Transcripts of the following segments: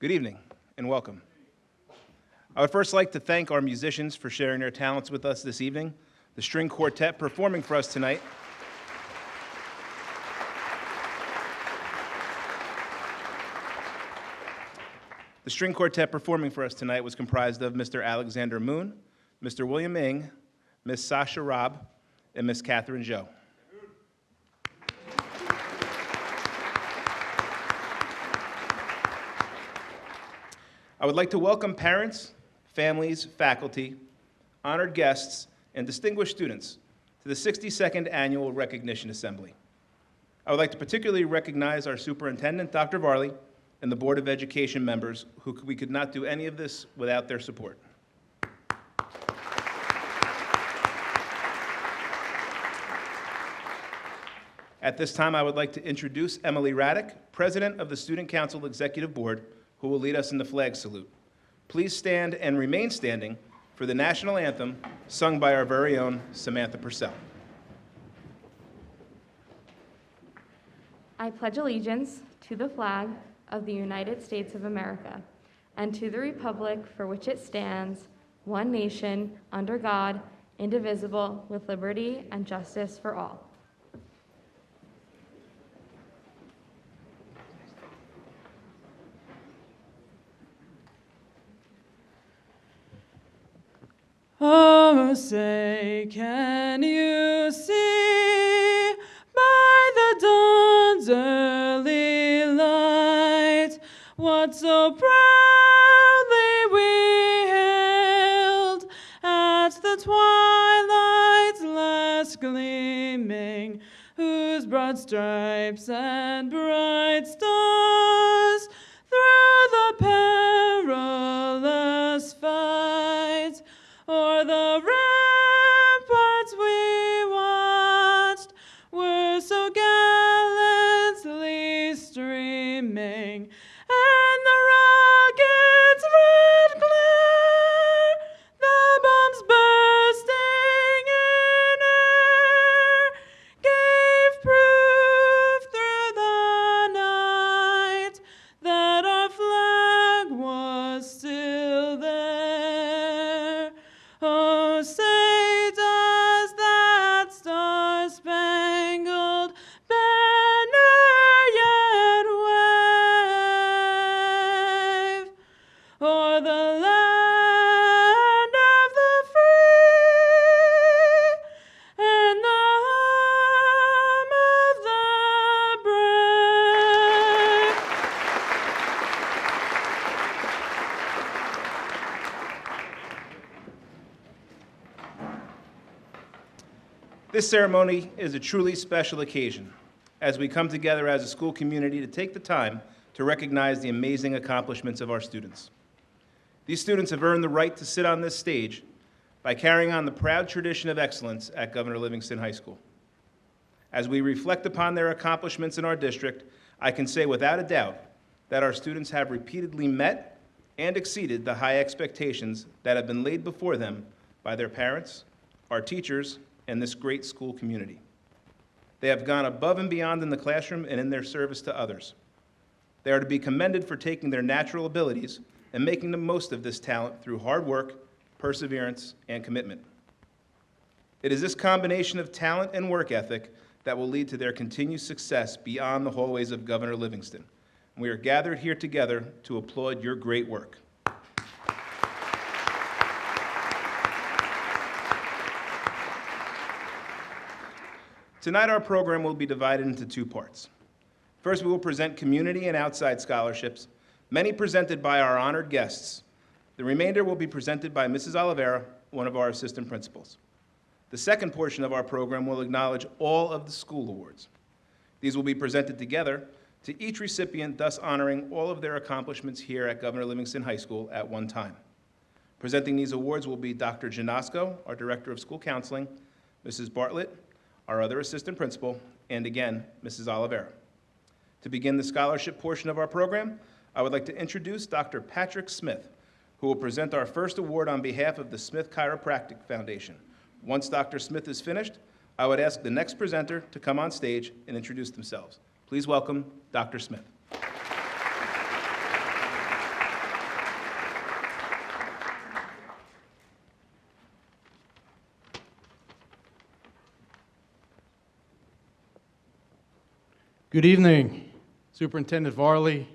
Good evening and welcome. I would first like to thank our musicians for sharing their talents with us this evening. The string quartet performing for us tonight. The string quartet performing for us tonight was comprised of Mr. Alexander Moon, Mr. William Ng, Miss Sasha Robb, and Miss Catherine Zhou. I would like to welcome parents, families, faculty, honored guests, and distinguished students to the 62nd Annual Recognition Assembly. I would like to particularly recognize our Superintendent, Dr. Varley, and the Board of Education members, who we could not do any of this without their support. At this time, I would like to introduce Emily Raddick, President of the Student Council Executive Board, who will lead us in the flag salute. Please stand and remain standing for the national anthem sung by our very own Samantha Purcell. I pledge allegiance to the flag of the United States of America and to the republic for which it stands, one nation, under God, indivisible, with liberty and justice for all. Oh, say, can you see by the dawn's early light what so proudly we hailed at the twilight's last gleaming, whose broad stripes and bright stars through the perilous fight o'er the ramparts we watched were so gallantly streaming, and the rocket's red glare, the bombs bursting in air, gave proof through the night that our flag was still there. Oh, say does that star-spangled banner yet wave o'er the land of the free and the home of the brave? This ceremony is a truly special occasion as we come together as a school community to take the time to recognize the amazing accomplishments of our students. These students have earned the right to sit on this stage by carrying on the proud tradition of excellence at Governor Livingston High School. As we reflect upon their accomplishments in our district, I can say without a doubt that our students have repeatedly met and exceeded the high expectations that have been laid before them by their parents, our teachers, and this great school community. They have gone above and beyond in the classroom and in their service to others. They are to be commended for taking their natural abilities and making the most of this talent through hard work, perseverance, and commitment. It is this combination of talent and work ethic that will lead to their continued success beyond the hallways of Governor Livingston. We are gathered here together to applaud your great work. Tonight, our program will be divided into two parts. First, we will present community and outside scholarships, many presented by our honored guests. The remainder will be presented by Mrs. Oliveira, one of our assistant principals. The second portion of our program will acknowledge all of the school awards. These will be presented together to each recipient, thus honoring all of their accomplishments here at Governor Livingston High School at one time. Presenting these awards will be Dr. Janosko, our Director of School Counseling, Mrs. Bartlett, our other assistant principal, and again, Mrs. Oliveira. To begin the scholarship portion of our program, I would like to introduce Dr. Patrick Smith, who will present our first award on behalf of the Smith Chiropractic Foundation. Once Dr. Smith is finished, I would ask the next presenter to come on stage and introduce themselves. Please welcome Dr. Smith. Good evening, Superintendent Varley,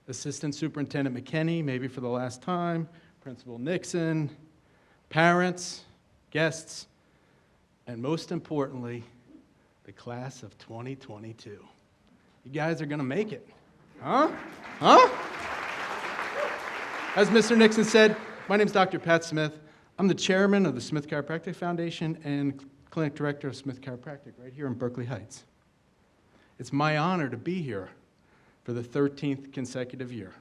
Assistant Superintendent McKinney, maybe for the last time, Principal Nixon, parents, guests, and most importantly, the class of 2022. You guys are gonna make it, huh? Huh? As Mr. Nixon said, my name is Dr. Pat Smith. I'm the chairman of the Smith Chiropractic Foundation and clinic director of Smith Chiropractic right here in Berkeley Heights. It's my honor to be here for the 13th consecutive year.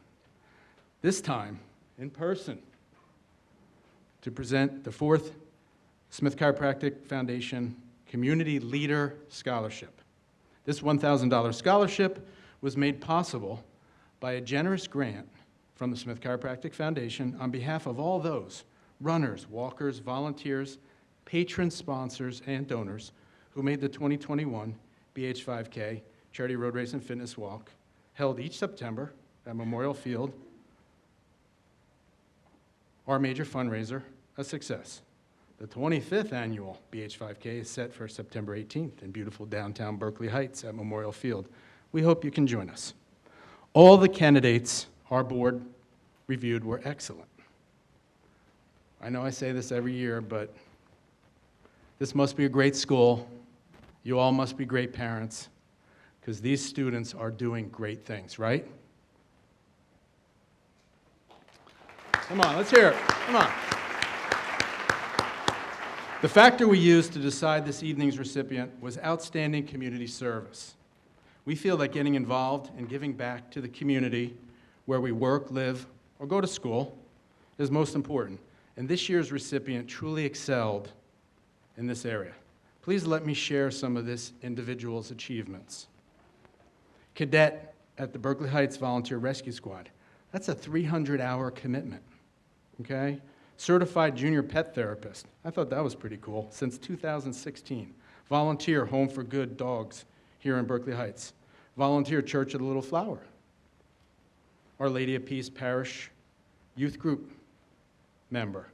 This time, in person, to present the 4th Smith Chiropractic Foundation Community Leader Scholarship. This $1,000 scholarship was made possible by a generous grant from the Smith Chiropractic Foundation on behalf of all those runners, walkers, volunteers, patron sponsors, and donors who made the 2021 BH5K Charity Road Race and Fitness Walk, held each September at Memorial Field, our major fundraiser, a success. The 25th annual BH5K is set for September 18th in beautiful downtown Berkeley Heights at Memorial Field. We hope you can join us. All the candidates our board reviewed were excellent. I know I say this every year, but this must be a great school. You all must be great parents, because these students are doing great things, right? Come on, let's hear it. Come on. The factor we used to decide this evening's recipient was outstanding community service. We feel that getting involved and giving back to the community where we work, live, or go to school is most important. And this year's recipient truly excelled in this area. Please let me share some of this individual's achievements. Cadet at the Berkeley Heights Volunteer Rescue Squad. That's a 300-hour commitment, okay? Certified junior pet therapist. I thought that was pretty cool. Since 2016. Volunteer Home for Good Dogs here in Berkeley Heights. Volunteer Church of the Little Flower. Our Lady of Peace Parish Youth Group member.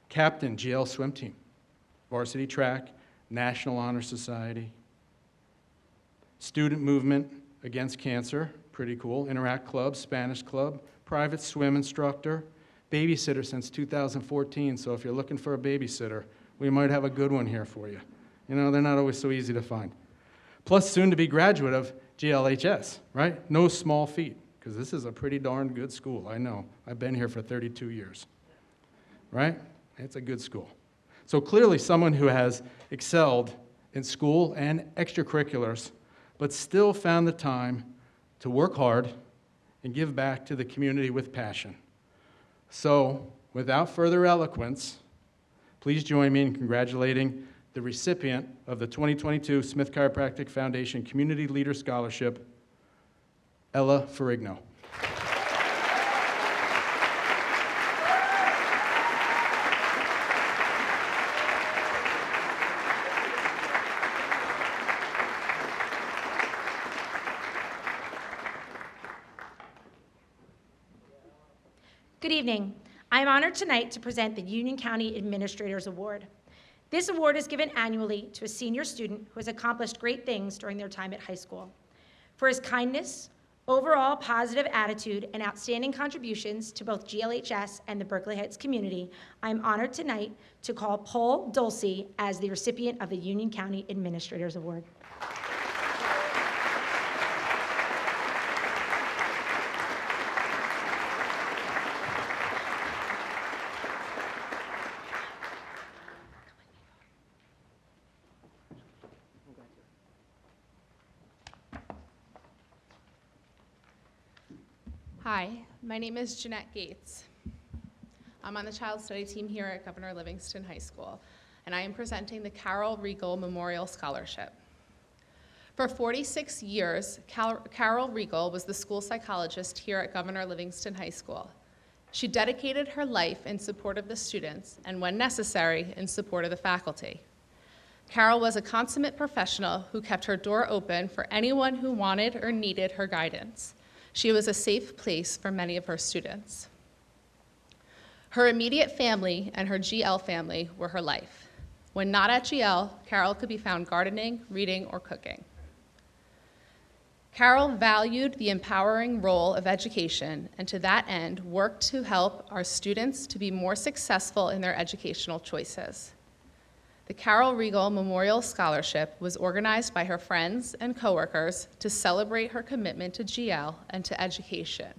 Captain GL Swim Team. Varsity Track, National Honor Society. Student Movement Against Cancer, pretty cool. Interact Club, Spanish Club. Private swim instructor. Babysitter since 2014, so if you're looking for a babysitter, we might have a good one here for you. You know, they're not always so easy to find. Plus, soon to be graduate of GLHS, right? No small feat, because this is a pretty darn good school, I know. I've been here for 32 years, right? It's a good school. So clearly someone who has excelled in school and extracurriculars, but still found the time to work hard and give back to the community with passion. So, without further eloquence, please join me in congratulating the recipient of the 2022 Smith Chiropractic Foundation Community Leader Scholarship, Ella Ferrigno. Good evening. I am honored tonight to present the Union County Administrators Award. This award is given annually to a senior student who has accomplished great things during their time at high school. For his kindness, overall positive attitude, and outstanding contributions to both GLHS and the Berkeley Heights community, I am honored tonight to call Paul Dulce as the recipient of the Union County Administrators Award. Hi, my name is Jeanette Gates. I'm on the Child Study team here at Governor Livingston High School, and I am presenting the Carol Regal Memorial Scholarship. For 46 years, Carol Regal was the school psychologist here at Governor Livingston High School. She dedicated her life in support of the students, and when necessary, in support of the faculty. Carol was a consummate professional who kept her door open for anyone who wanted or needed her guidance. She was a safe place for many of her students. Her immediate family and her GL family were her life. When not at GL, Carol could be found gardening, reading, or cooking. Carol valued the empowering role of education and to that end worked to help our students to be more successful in their educational choices. The Carol Regal Memorial Scholarship was organized by her friends and coworkers to celebrate her commitment to GL and to education.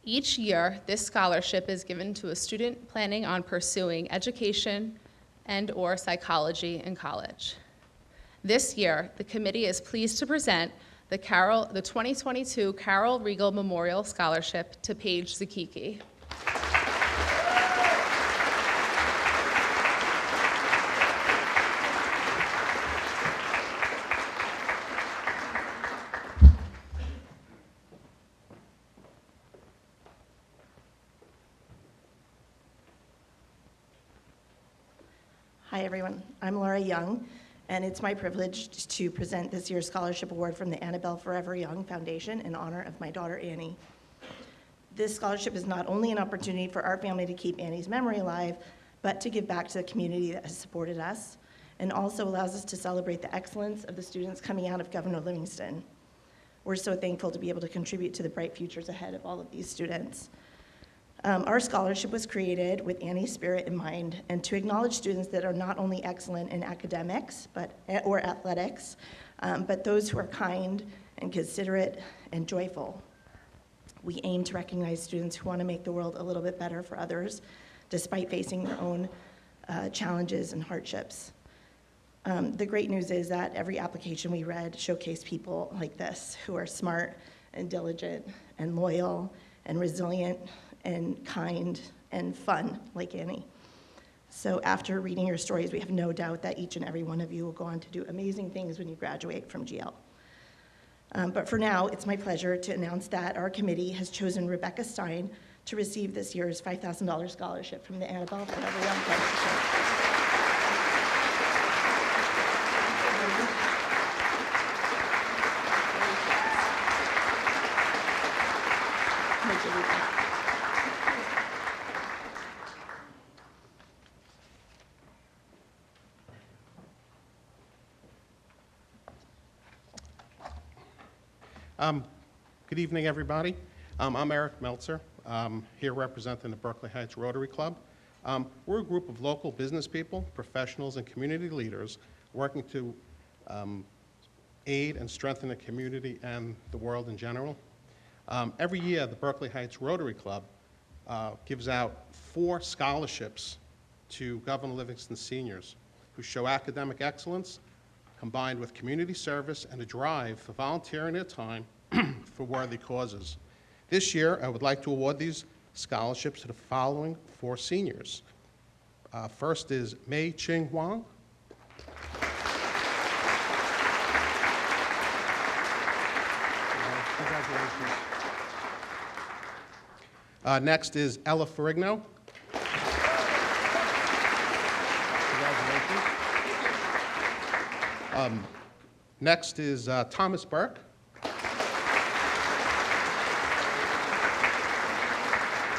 Each year, this scholarship is given to a student planning on pursuing education and/or psychology in college. This year, the committee is pleased to present the 2022 Carol Regal Memorial Scholarship to Paige Zakiki. Hi, everyone. I'm Laura Young, and it's my privilege to present this year's scholarship award from the Annabelle Forever Young Foundation in honor of my daughter, Annie. This scholarship is not only an opportunity for our family to keep Annie's memory alive, but to give back to the community that has supported us, and also allows us to celebrate the excellence of the students coming out of Governor Livingston. We're so thankful to be able to contribute to the bright futures ahead of all of these students. Our scholarship was created with Annie's spirit in mind and to acknowledge students that are not only excellent in academics or athletics, but those who are kind and considerate and joyful. We aim to recognize students who want to make the world a little bit better for others, despite facing their own challenges and hardships. The great news is that every application we read showcased people like this who are smart and diligent and loyal and resilient and kind and fun, like Annie. So after reading your stories, we have no doubt that each and every one of you will go on to do amazing things when you graduate from GL. But for now, it's my pleasure to announce that our committee has chosen Rebecca Stein to receive this year's $5,000 scholarship from the Annabelle Forever Young Foundation. Good evening, everybody. I'm Eric Meltzer, here representing the Berkeley Heights Rotary Club. We're a group of local business people, professionals, and community leaders working to aid and strengthen the community and the world in general. Every year, the Berkeley Heights Rotary Club gives out 4 scholarships to Governor Livingston seniors who show academic excellence combined with community service and a drive for volunteering their time for worthy causes. This year, I would like to award these scholarships to the following 4 seniors. First is Mei Ching Huang. Congratulations. Next is Ella Ferrigno. Congratulations. Next is Thomas Burke.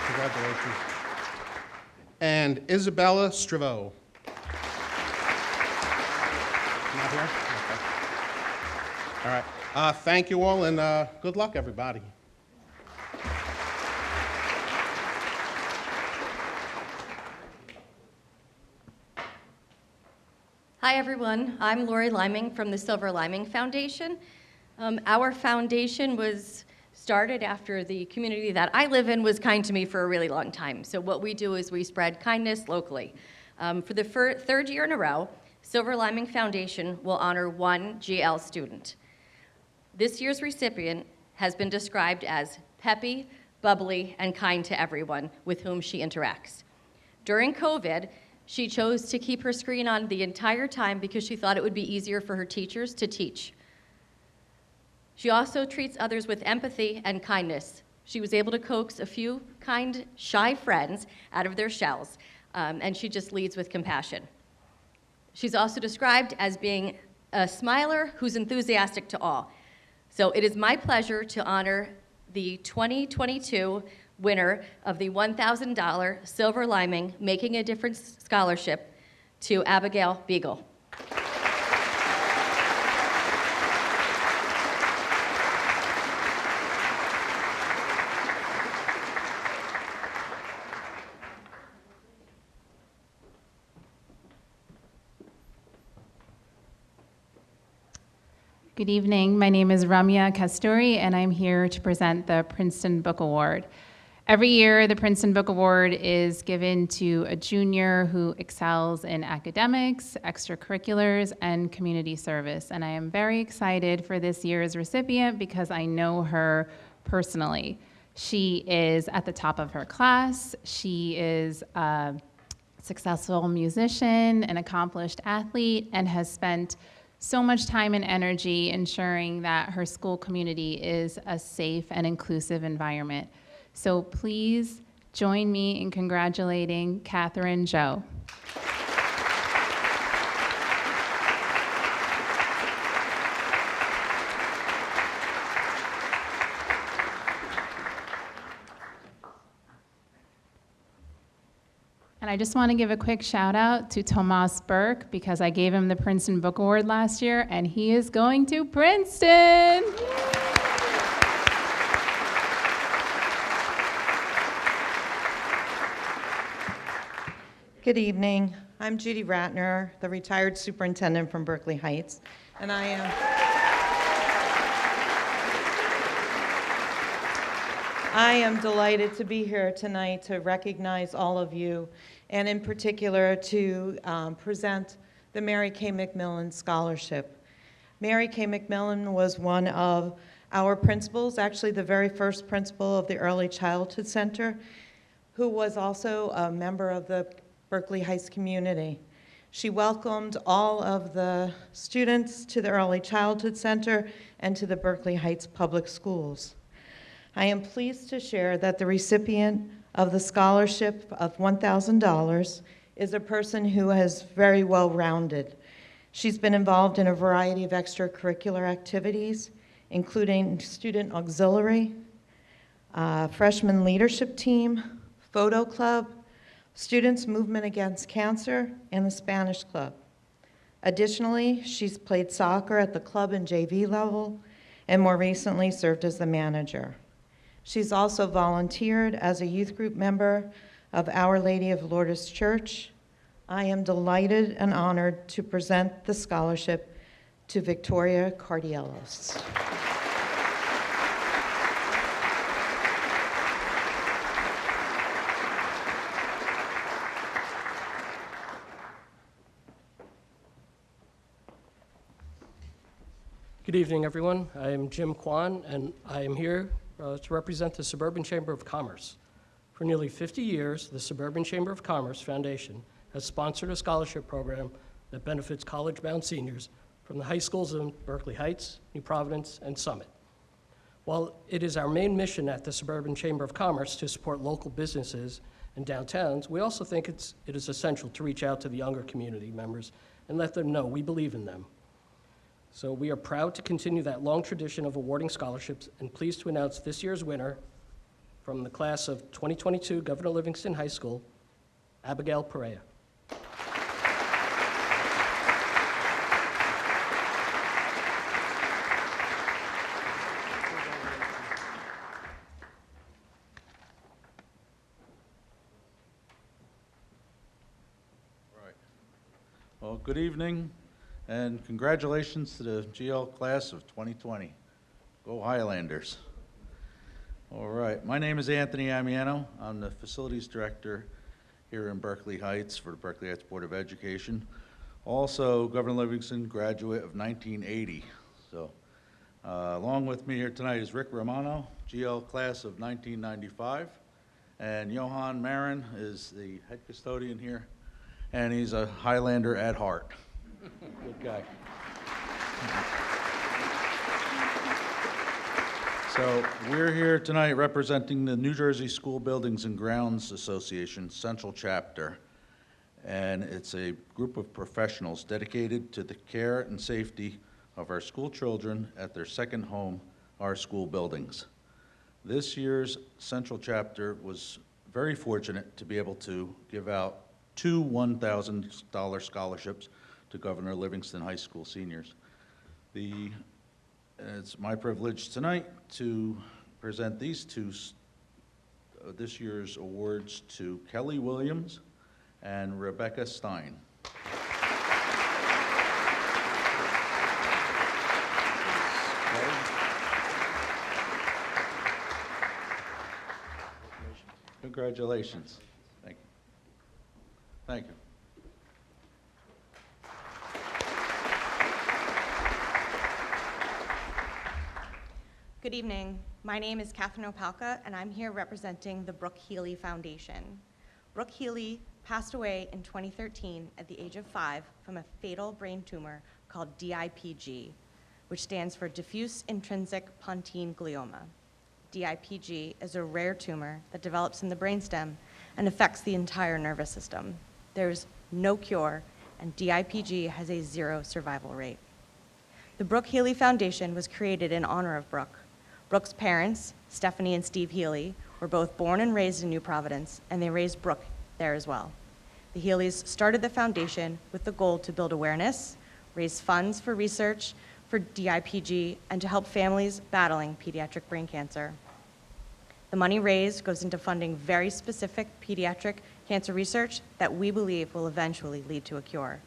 Congratulations. And Isabella Striveau. Not here? Okay. All right. Thank you all, and good luck, everybody. Hi, everyone. I'm Lori Liming from the Silver Liming Foundation. Our foundation was started after the community that I live in was kind to me for a really long time. So what we do is we spread kindness locally. For the 3rd year in a row, Silver Liming Foundation will honor 1 GL student. This year's recipient has been described as peppy, bubbly, and kind to everyone with whom she interacts. During COVID, she chose to keep her screen on the entire time because she thought it would be easier for her teachers to teach. She also treats others with empathy and kindness. She was able to coax a few kind, shy friends out of their shells, and she just leads with compassion. She's also described as being a smiler who's enthusiastic to all. So it is my pleasure to honor the 2022 winner of the $1,000 Silver Liming Making a Difference Scholarship to Abigail Beagle. Good evening. My name is Ramya Kasturi, and I'm here to present the Princeton Book Award. Every year, the Princeton Book Award is given to a junior who excels in academics, extracurriculars, and community service. And I am very excited for this year's recipient because I know her personally. She is at the top of her class. She is a successful musician, an accomplished athlete, and has spent so much time and energy ensuring that her school community is a safe and inclusive environment. So please join me in congratulating Catherine Zhou. And I just want to give a quick shout out to Tomas Burke because I gave him the Princeton Book Award last year and he is going to Princeton. Good evening. I'm Judy Ratner, the retired superintendent from Berkeley Heights, and I am delighted to be here tonight to recognize all of you, and in particular to present the Mary Kay McMillan Scholarship. Mary Kay McMillan was one of our principals, actually the very first principal of the Early Childhood Center, who was also a member of the Berkeley Heights community. She welcomed all of the students to the Early Childhood Center and to the Berkeley Heights Public Schools. I am pleased to share that the recipient of the scholarship of $1,000 is a person who is very well-rounded. She's been involved in a variety of extracurricular activities, including student auxiliary, freshman leadership team, photo club, Students Movement Against Cancer, and the Spanish Club. Additionally, she's played soccer at the club and JV level, and more recently served as the manager. She's also volunteered as a youth group member of Our Lady of Lourdes Church. I am delighted and honored to present the scholarship to Victoria Cardielos. Good evening, everyone. I am Jim Kwan, and I am here to represent the Suburban Chamber of Commerce. For nearly 50 years, the Suburban Chamber of Commerce Foundation has sponsored a scholarship program that benefits college-bound seniors from the high schools in Berkeley Heights, New Providence, and Summit. While it is our main mission at the Suburban Chamber of Commerce to support local businesses and downtowns, we also think it is essential to reach out to the younger community members and let them know we believe in them. So we are proud to continue that long tradition of awarding scholarships and pleased to announce this year's winner from the class of 2022 Governor Livingston High School, Abigail Perea. Well, good evening, and congratulations to the GL class of 2020. Go Highlanders. All right, my name is Anthony Amiano. I'm the Facilities Director here in Berkeley Heights for the Berkeley Heights Board of Education. Also, Governor Livingston graduate of 1980. So, along with me here tonight is Rick Romano, GL class of 1995, and Johan Marin is the head custodian here, and he's a Highlander at heart. Good guy. So we're here tonight representing the New Jersey School Buildings and Grounds Association Central Chapter, and it's a group of professionals dedicated to the care and safety of our school children at their second home, our school buildings. This year's Central Chapter was very fortunate to be able to give out 2 $1,000 scholarships to Governor Livingston High School seniors. It's my privilege tonight to present these two this year's awards to Kelly Williams and Rebecca Stein. congratulations. Thank you. Thank you. Good evening. My name is Catherine Opalka, and I'm here representing the Brooke Healy Foundation. Brooke Healy passed away in 2013 at the age of 5 from a fatal brain tumor called DIPG, which stands for diffuse intrinsic pontine glioma. DIPG is a rare tumor that develops in the brainstem and affects the entire nervous system. There's no cure, and DIPG has a 0 survival rate. The Brooke Healy Foundation was created in honor of Brooke. Brooke's parents, Stephanie and Steve Healy, were both born and raised in New Providence, and they raised Brooke there as well. The Healys started the foundation with the goal to build awareness, raise funds for research for DIPG, and to help families battling pediatric brain cancer. The money raised goes into funding very specific pediatric cancer research that we believe will eventually lead to a cure.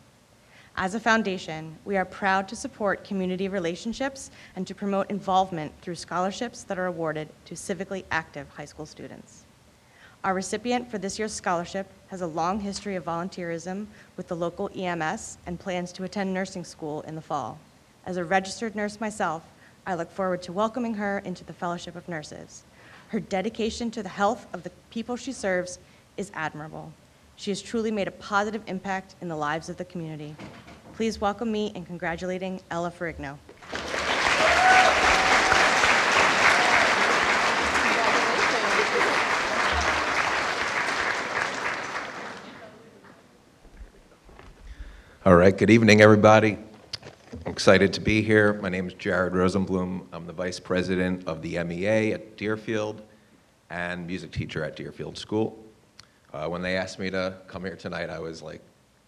As a foundation, we are proud to support community relationships and to promote involvement through scholarships that are awarded to civically active high school students. Our recipient for this year's scholarship has a long history of volunteerism with the local EMS and plans to attend nursing school in the fall. As a registered nurse myself, I look forward to welcoming her into the Fellowship of Nurses. Her dedication to the health of the people she serves is admirable. She has truly made a positive impact in the lives of the community. Please welcome me in congratulating Ella Ferrigno. All right, good evening, everybody. I'm excited to be here. My name is Jared Rosenblum. I'm the Vice President of the MEA at Deerfield and music teacher at Deerfield School. When they asked me to come here tonight, I was like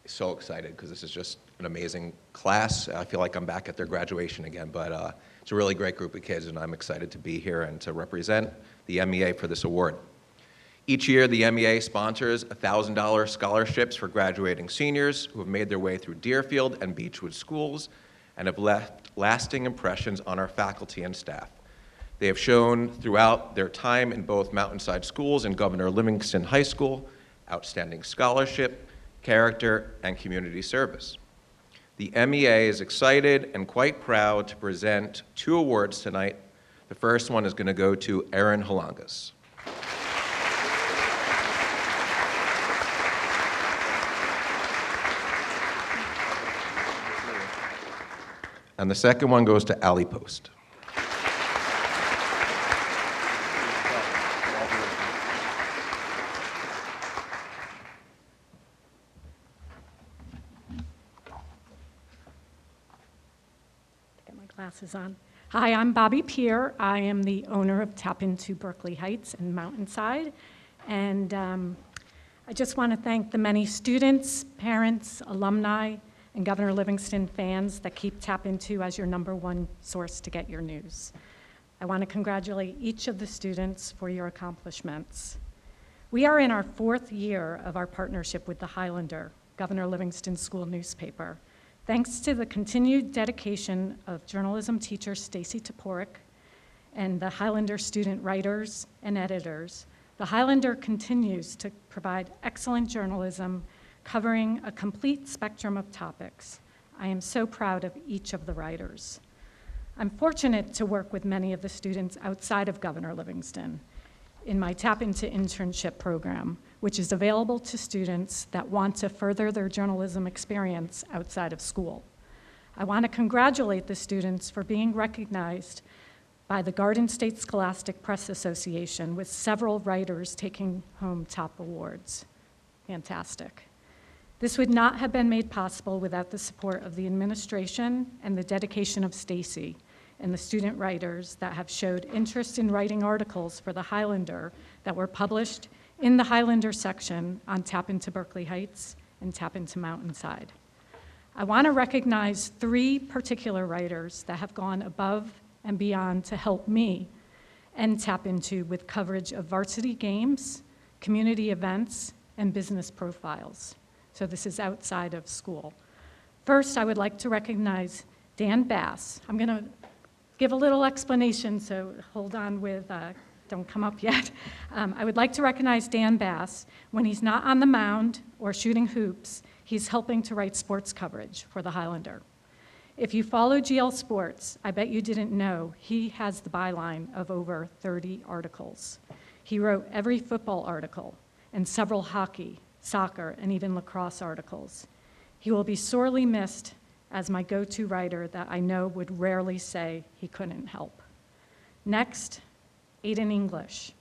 so excited because this is just an amazing class. I feel like I'm back at their graduation again, but it's a really great group of kids, and I'm excited to be here and to represent the MEA for this award. Each year, the MEA sponsors $1,000 scholarships for graduating seniors who have made their way through Deerfield and Beechwood schools and have left lasting impressions on our faculty and staff. They have shown throughout their time in both Mountainside Schools and Governor Livingston High School outstanding scholarship, character, and community service. The MEA is excited and quite proud to present 2 awards tonight. The first one is going to go to Erin Halangas. And the second one goes to Allie Post. Get my glasses on. Hi, I'm Bobby Peer. I am the owner of Tap Into Berkeley Heights and Mountainside. And I just want to thank the many students, parents, alumni, and Governor Livingston fans that keep Tap Into as your #1 source to get your news. I want to congratulate each of the students for your accomplishments. We are in our 4th year of our partnership with the Highlander, Governor Livingston School newspaper. Thanks to the continued dedication of journalism teacher Stacy Toporek and the Highlander student writers and editors, the Highlander continues to provide excellent journalism covering a complete spectrum of topics. I am so proud of each of the writers. I'm fortunate to work with many of the students outside of Governor Livingston in my Tap Into internship program, which is available to students that want to further their journalism experience outside of school. I want to congratulate the students for being recognized by the Garden State Scholastic Press Association, with several writers taking home top awards. Fantastic. This would not have been made possible without the support of the administration and the dedication of Stacy and the student writers that have showed interest in writing articles for the Highlander that were published in the Highlander section on Tap Into Berkeley Heights and Tap Into Mountainside. I want to recognize 3 particular writers that have gone above and beyond to help me and Tap Into with coverage of varsity games, community events, and business profiles. So this is outside of school. First, I would like to recognize Dan Bass. I'm going to give a little explanation, so hold on with don't come up yet. I would like to recognize Dan Bass. When he's not on the mound or shooting hoops, he's helping to write sports coverage for the Highlander. If you follow GL Sports, I bet you didn't know he has the byline of over 30 articles. He wrote every football article and several hockey, soccer, and even lacrosse articles. He will be sorely missed as my go-to writer that I know would rarely say he couldn't help. Next, Aiden English.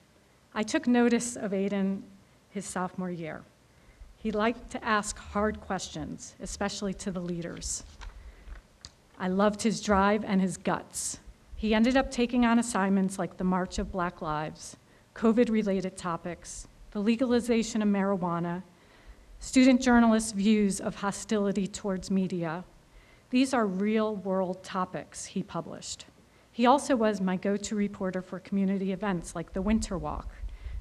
I took notice of Aiden his sophomore year. He liked to ask hard questions, especially to the leaders. I loved his drive and his guts. He ended up taking on assignments like the March of Black Lives, COVID-related topics, the legalization of marijuana, student journalists' views of hostility towards media. These are real-world topics he published. He also was my go-to reporter for community events like the Winter Walk,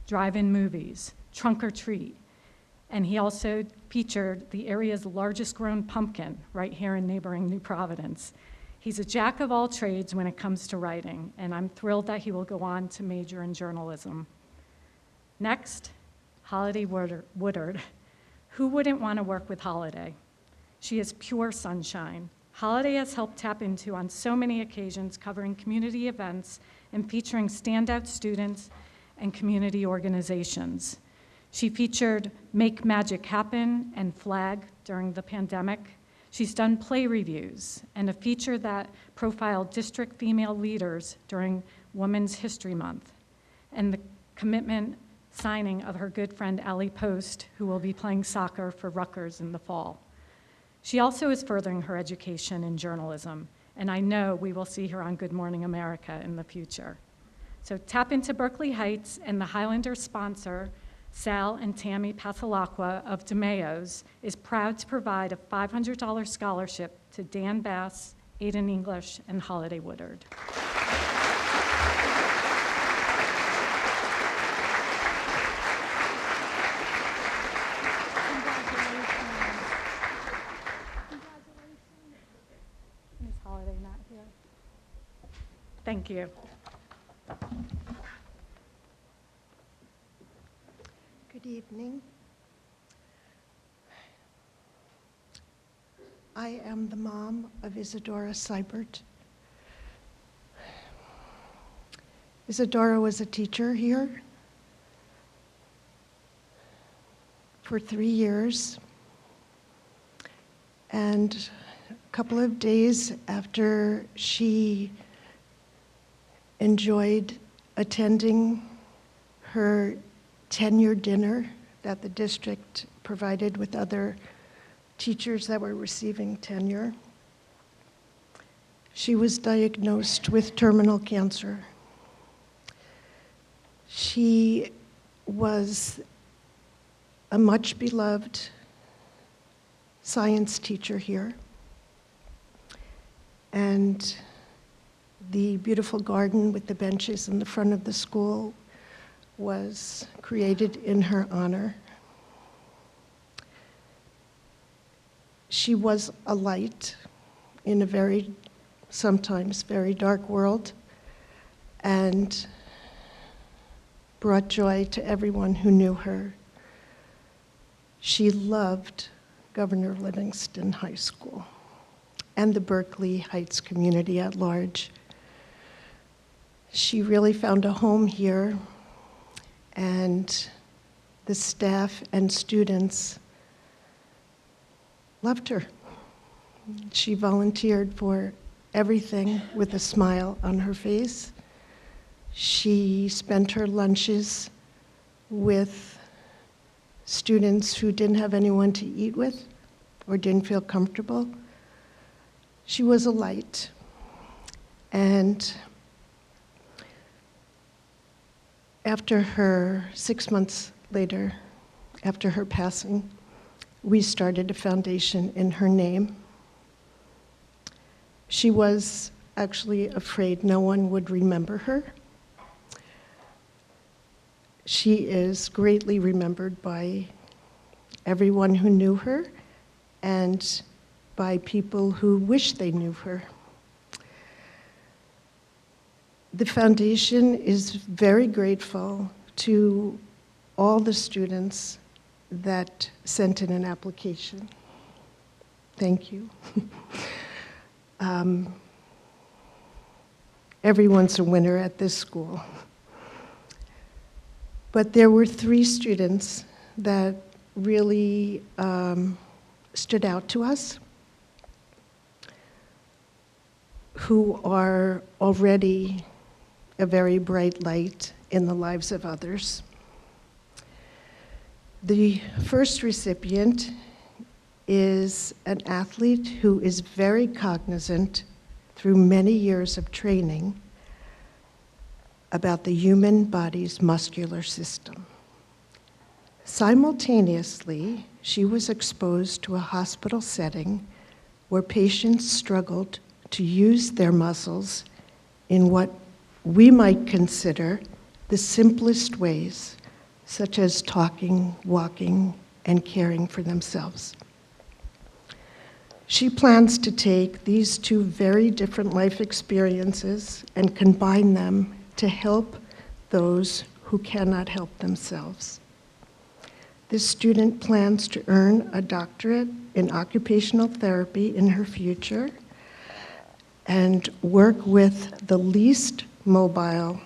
drive-in movies, Trunk or Treat, and he also featured the area's largest grown pumpkin right here in neighboring New Providence. He's a jack of all trades when it comes to writing, and I'm thrilled that he will go on to major in journalism. Next, Holiday Woodard. Who wouldn't want to work with Holiday? She is pure sunshine. Holiday has helped tap into on so many occasions, covering community events and featuring standout students and community organizations. She featured Make Magic Happen and Flag during the pandemic. She's done play reviews and a feature that profiled district female leaders during Women's History Month, and the commitment signing of her good friend Allie Post, who will be playing soccer for Rutgers in the fall. She also is furthering her education in journalism, and I know we will see her on Good Morning America in the future. So tap into Berkeley Heights, and the Highlander sponsor, Sal and Tammy Pasalacqua of DeMayo's, is proud to provide a $500 scholarship to Dan Bass, Aiden English, and Holiday Woodard. Ms. Holiday not here. Thank you. Good evening. I am the mom of Isadora Seibert. Isadora was a teacher here for 3 years, and a couple of days after she enjoyed attending her tenure dinner that the district provided with other teachers that were receiving tenure, she was diagnosed with terminal cancer. She was a much beloved science teacher here, and the beautiful garden with the benches in the front of the school was created in her honor. She was a light in a sometimes very dark world, and brought joy to everyone who knew her. She loved Governor Livingston High School and the Berkeley Heights community at large. She really found a home here, and the staff and students loved her. She volunteered for everything with a smile on her face. She spent her lunches with students who didn't have anyone to eat with or didn't feel comfortable. She was a light. And after her, 6 months later, after her passing, we started a foundation in her name. She was actually afraid no one would remember her. She is greatly remembered by everyone who knew her and by people who wish they knew her. The foundation is very grateful to all the students that sent in an application. Thank you. Everyone's a winner at this school. But there were 3 students that really stood out to us, who are already a very bright light in the lives of others. The first recipient is an athlete who is very cognizant through many years of training about the human body's muscular system. Simultaneously, she was exposed to a hospital setting where patients struggled to use their muscles in what we might consider the simplest ways, such as talking, walking, and caring for themselves. She plans to take these 2 very different life experiences and combine them to help those who cannot help themselves. This student plans to earn a doctorate in occupational therapy in her future and work with the least mobile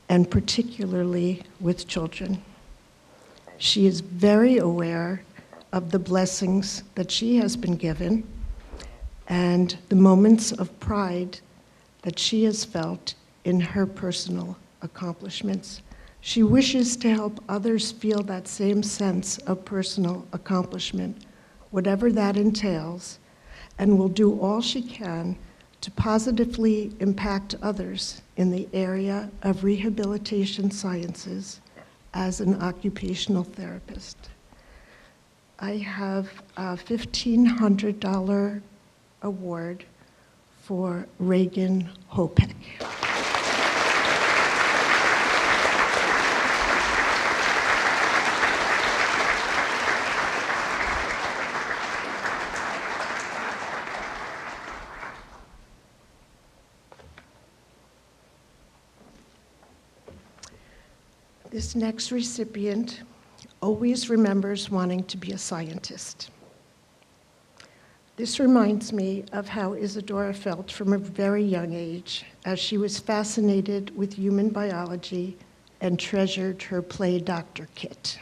and particularly with children. She is very aware of the blessings that she has been given and the moments of pride that she has felt in her personal accomplishments. She wishes to help others feel that same sense of personal accomplishment, whatever that entails, and will do all she can to positively impact others in the area of rehabilitation sciences as an occupational therapist. I have a $1,500 award for Reagan Hopek. This next recipient always remembers wanting to be a scientist. This reminds me of how Isadora felt from a very young age, as she was fascinated with human biology and treasured her play doctor kit.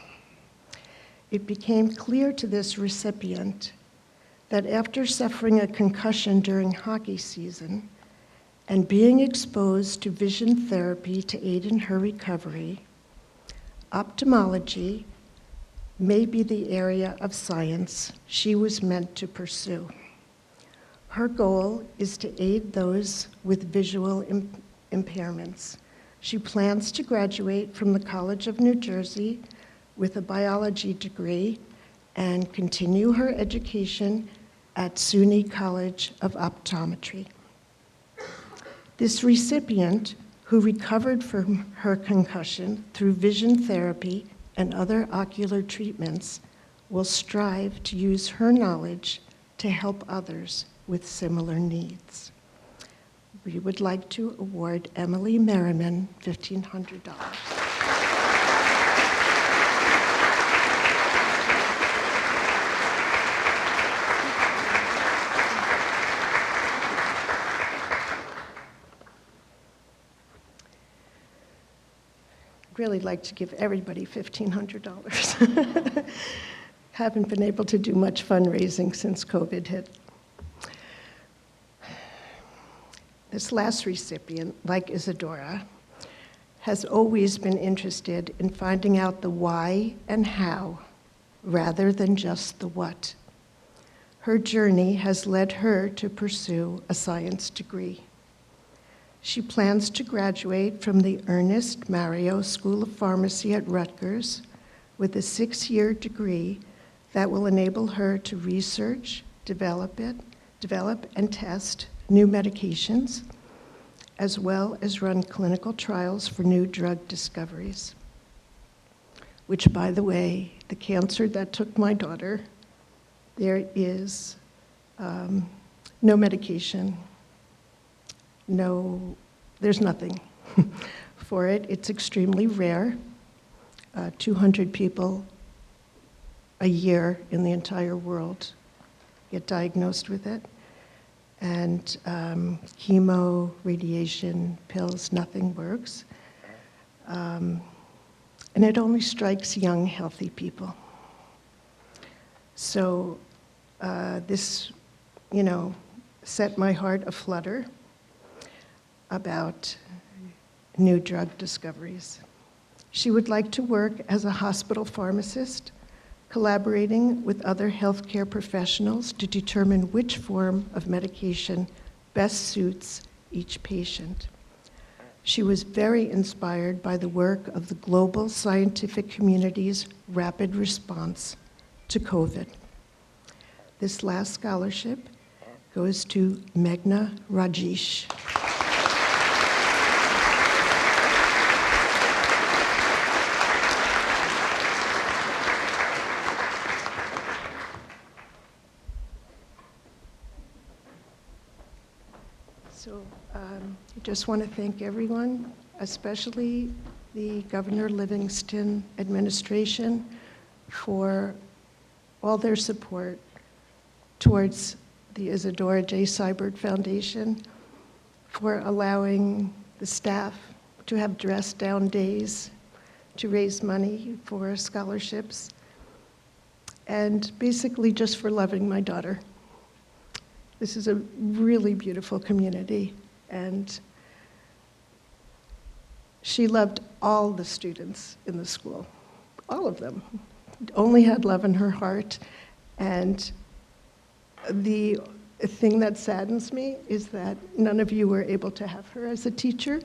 It became clear to this recipient that after suffering a concussion during hockey season and being exposed to vision therapy to aid in her recovery, ophthalmology may be the area of science she was meant to pursue. Her goal is to aid those with visual impairments. She plans to graduate from the College of New Jersey with a biology degree and continue her education at SUNY College of Optometry. This recipient, who recovered from her concussion through vision therapy and other ocular treatments, will strive to use her knowledge to help others with similar needs. We would like to award Emily Merriman $1,500. Really like to give everybody $1,500. Haven't been able to do much fundraising since COVID hit. This last recipient, like Isadora, has always been interested in finding out the why and how, rather than just the what. Her journey has led her to pursue a science degree. She plans to graduate from the Ernest Mario School of Pharmacy at Rutgers with a 6-year degree that will enable her to research, develop and test new medications, as well as run clinical trials for new drug discoveries. Which, by the way, the cancer that took my daughter, there is no medication, there's nothing. for it. It's extremely rare. 200 people a year in the entire world get diagnosed with it. And chemo, radiation, pills, nothing works. And it only strikes young, healthy people. So this, set my heart aflutter about new drug discoveries. She would like to work as a hospital pharmacist, collaborating with other healthcare professionals to determine which form of medication best suits each patient. She was very inspired by the work of the global scientific community's rapid response to COVID. This last scholarship goes to Meghna Rajesh. So I just want to thank everyone, especially the Governor Livingston administration, for all their support towards the Isadora J. Seibert Foundation, for allowing the staff to have dress-down days to raise money for scholarships, and basically just for loving my daughter. This is a really beautiful community, and she loved all the students in the school, all of them. Only had love in her heart, and the thing that saddens me is that none of you were able to have her as a teacher,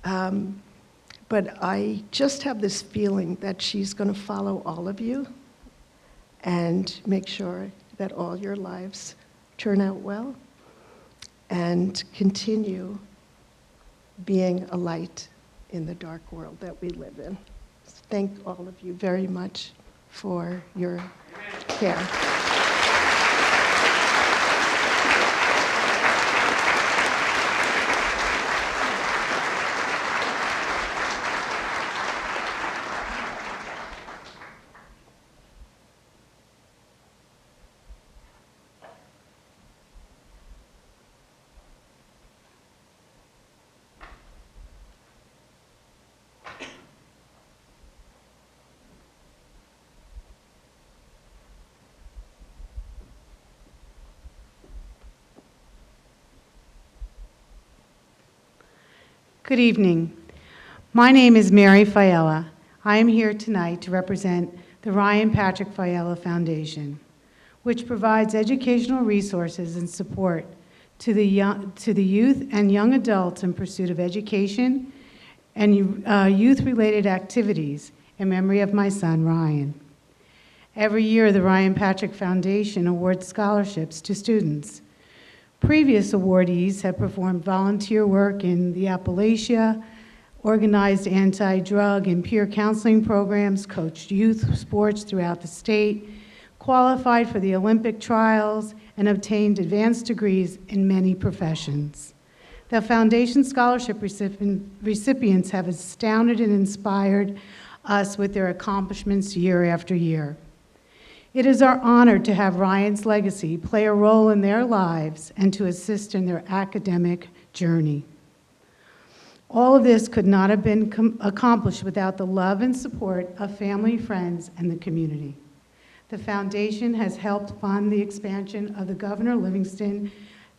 but I just have this feeling that she's going to follow all of you and make sure that all your lives turn out well and continue being a light in the dark world that we live in. Thank all of you very much for your care. Good evening. My name is Mary Fiella. I am here tonight to represent the Ryan Patrick Fiella Foundation, which provides educational resources and support to the youth and young adults in pursuit of education and youth-related activities in memory of my son, Ryan. Every year, the Ryan Patrick Foundation awards scholarships to students. Previous awardees have performed volunteer work in the Appalachia, organized anti-drug and peer counseling programs, coached youth sports throughout the state, qualified for the Olympic trials, and obtained advanced degrees in many professions. The Foundation scholarship recipients have astounded and inspired us with their accomplishments year after year. It is our honor to have Ryan's legacy play a role in their lives and to assist in their academic journey. All of this could not have been accomplished without the love and support of family, friends, and the community. The foundation has helped fund the expansion of the Governor Livingston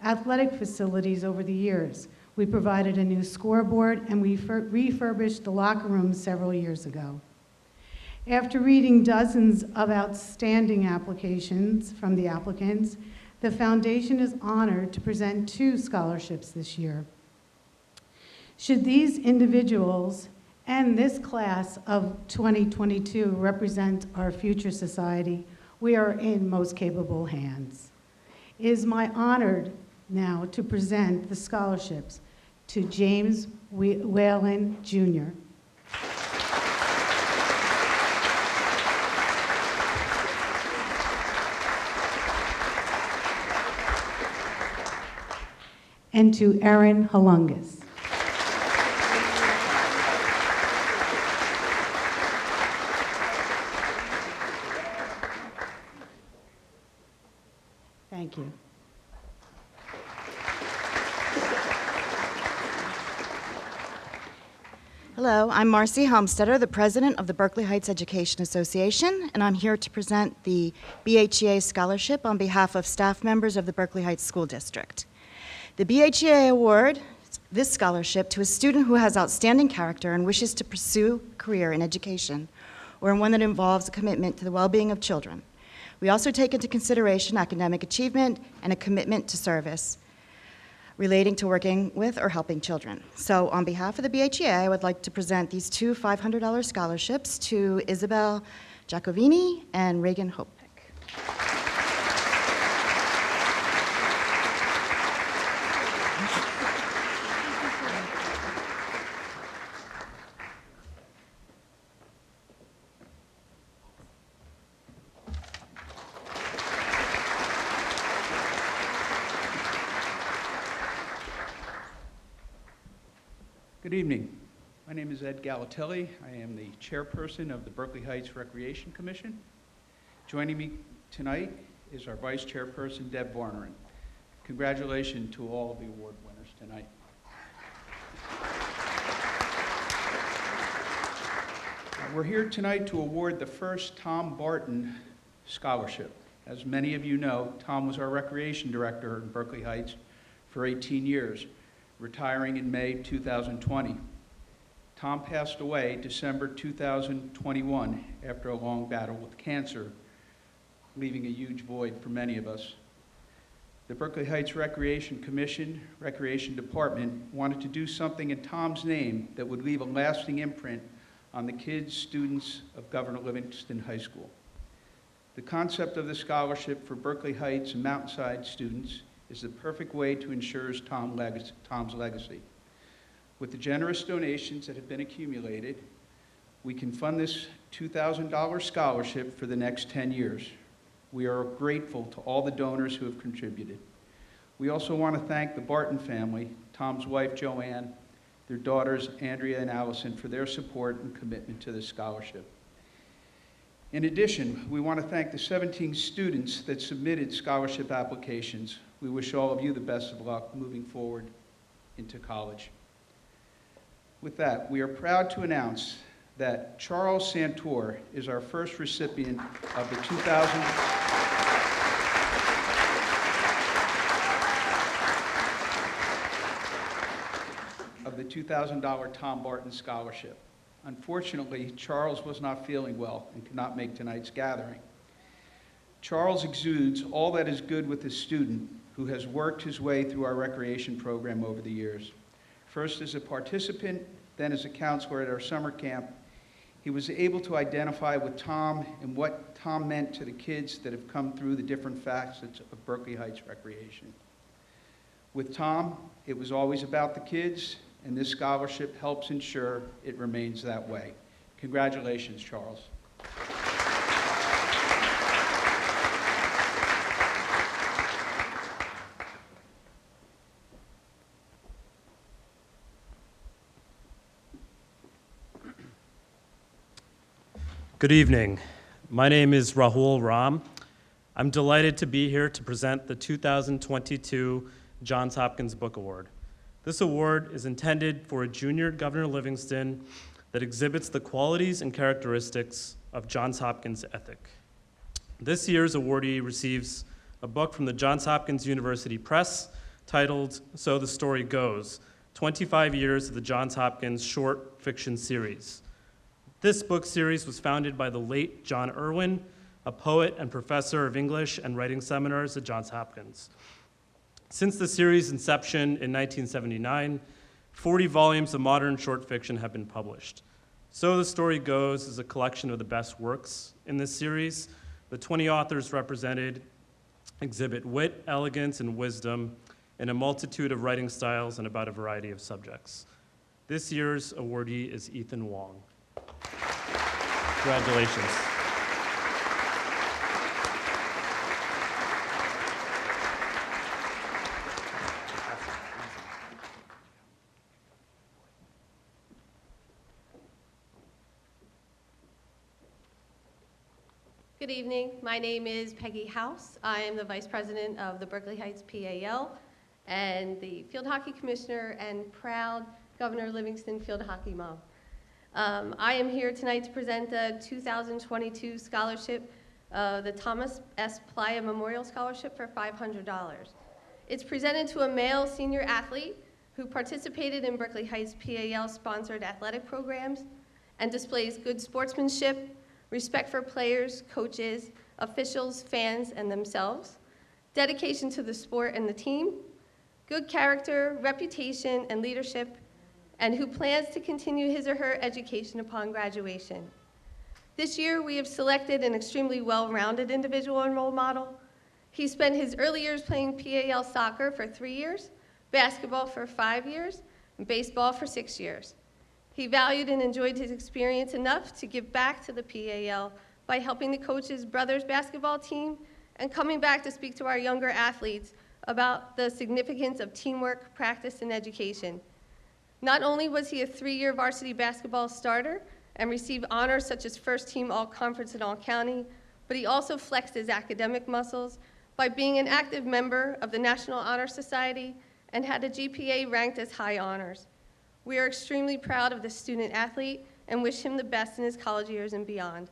athletic facilities over the years. We provided a new scoreboard, and we refurbished the locker rooms several years ago. After reading dozens of outstanding applications from the applicants, the foundation is honored to present 2 scholarships this year. Should these individuals and this class of 2022 represent our future society, we are in most capable hands. It is my honor now to present the scholarships to James Whalen, Jr. and to Aaron Halungus. Hello, I'm Marcy Helmstetter, the president of the Berkeley Heights Education Association, and I'm here to present the BHEA Scholarship on behalf of staff members of the Berkeley Heights School District. The BHEA award this scholarship to a student who has outstanding character and wishes to pursue a career in education, or in one that involves a commitment to the well-being of children. We also take into consideration academic achievement and a commitment to service relating to working with or helping children. So on behalf of the BHEA, I would like to present these two $500 scholarships to Isabel Giacovini and Reagan Hopepick. Good evening. My name is Ed Galatelli. I am the chairperson of the Berkeley Heights Recreation Commission. Joining me tonight is our vice chairperson, Deb Varnerin. Congratulations to all of the award winners tonight. We're here tonight to award the first Tom Barton Scholarship. As many of you know, Tom was our recreation director in Berkeley Heights for 18 years. Retiring in May 2020. Tom passed away December 2021 after a long battle with cancer, leaving a huge void for many of us. The Berkeley Heights Recreation Commission, Recreation Department wanted to do something in Tom's name that would leave a lasting imprint on the kids, students of Governor Livingston High School. The concept of the scholarship for Berkeley Heights and Mountainside students is the perfect way to ensure Tom's legacy. With the generous donations that have been accumulated, we can fund this $2,000 scholarship for the next 10 years. We are grateful to all the donors who have contributed. We also want to thank the Barton family, Tom's wife Joanne, their daughters Andrea and Allison for their support and commitment to this scholarship. In addition, we want to thank the 17 students that submitted scholarship applications. We wish all of you the best of luck moving forward into college. With that, we are proud to announce that Charles Santor is our first recipient of the $2,000 Tom Barton Scholarship. Unfortunately, Charles was not feeling well and could not make tonight's gathering. Charles exudes all that is good with a student who has worked his way through our recreation program over the years. First as a participant, then as a counselor at our summer camp, he was able to identify with Tom and what Tom meant to the kids that have come through the different facets of Berkeley Heights recreation. With Tom, it was always about the kids, and this scholarship helps ensure it remains that way. Congratulations, Charles. Good evening. My name is Rahul Ram. I'm delighted to be here to present the 2022 Johns Hopkins Book Award. This award is intended for a junior at Governor Livingston that exhibits the qualities and characteristics of Johns Hopkins ethic. This year's awardee receives a book from the Johns Hopkins University Press titled So the Story Goes, 25 Years of the Johns Hopkins Short Fiction Series. This book series was founded by the late John Irwin, a poet and professor of English and writing seminars at Johns Hopkins. Since the series' inception in 1979, 40 volumes of modern short fiction have been published. So the Story Goes is a collection of the best works in this series. The 20 authors represented exhibit wit, elegance, and wisdom in a multitude of writing styles and about a variety of subjects. This year's awardee is Ethan Wong. Congratulations. Good evening. My name is Peggy House. I am the Vice President of the Berkeley Heights PAL and the Field Hockey Commissioner and proud Governor Livingston Field Hockey Mom. I am here tonight to present the 2022 scholarship, the Thomas S. Playa Memorial Scholarship for $500. It's presented to a male senior athlete who participated in Berkeley Heights PAL-sponsored athletic programs and displays good sportsmanship, respect for players, coaches, officials, fans, and themselves, dedication to the sport and the team, good character, reputation, and leadership, and who plans to continue his or her education upon graduation. This year, we have selected an extremely well-rounded individual and role model. He spent his early years playing PAL soccer for 3 years, basketball for 5 years, and baseball for 6 years. He valued and enjoyed his experience enough to give back to the PAL by helping the coach's brother's basketball team and coming back to speak to our younger athletes about the significance of teamwork, practice, and education. Not only was he a 3-year varsity basketball starter and received honors such as first team all-conference and all-county, but he also flexed his academic muscles by being an active member of the National Honor Society and had a GPA ranked as high honors. We are extremely proud of this student athlete and wish him the best in his college years and beyond.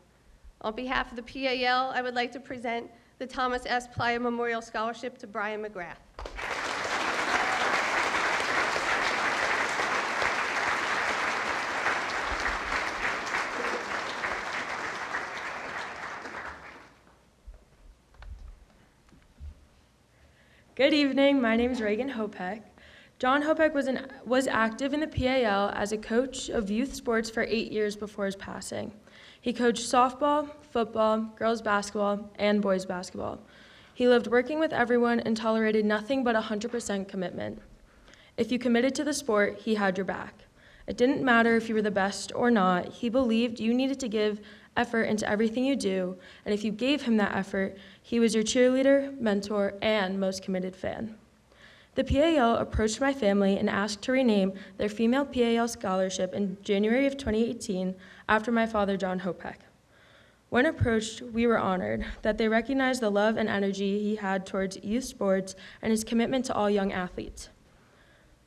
On behalf of the PAL, I would like to present the Thomas S. Playa Memorial Scholarship to Brian McGrath. Good evening, my name is Reagan Hopek. John Hopek was active in the PAL as a coach of youth sports for 8 years before his passing. He coached softball, football, girls basketball, and boys basketball. He loved working with everyone and tolerated nothing but 100% commitment. If you committed to the sport, he had your back. It didn't matter if you were the best or not, he believed you needed to give effort into everything you do, and if you gave him that effort, he was your cheerleader, mentor, and most committed fan. The PAL approached my family and asked to rename their female PAL scholarship in January of 2018 after my father, John Hopek. When approached, we were honored that they recognized the love and energy he had towards youth sports and his commitment to all young athletes.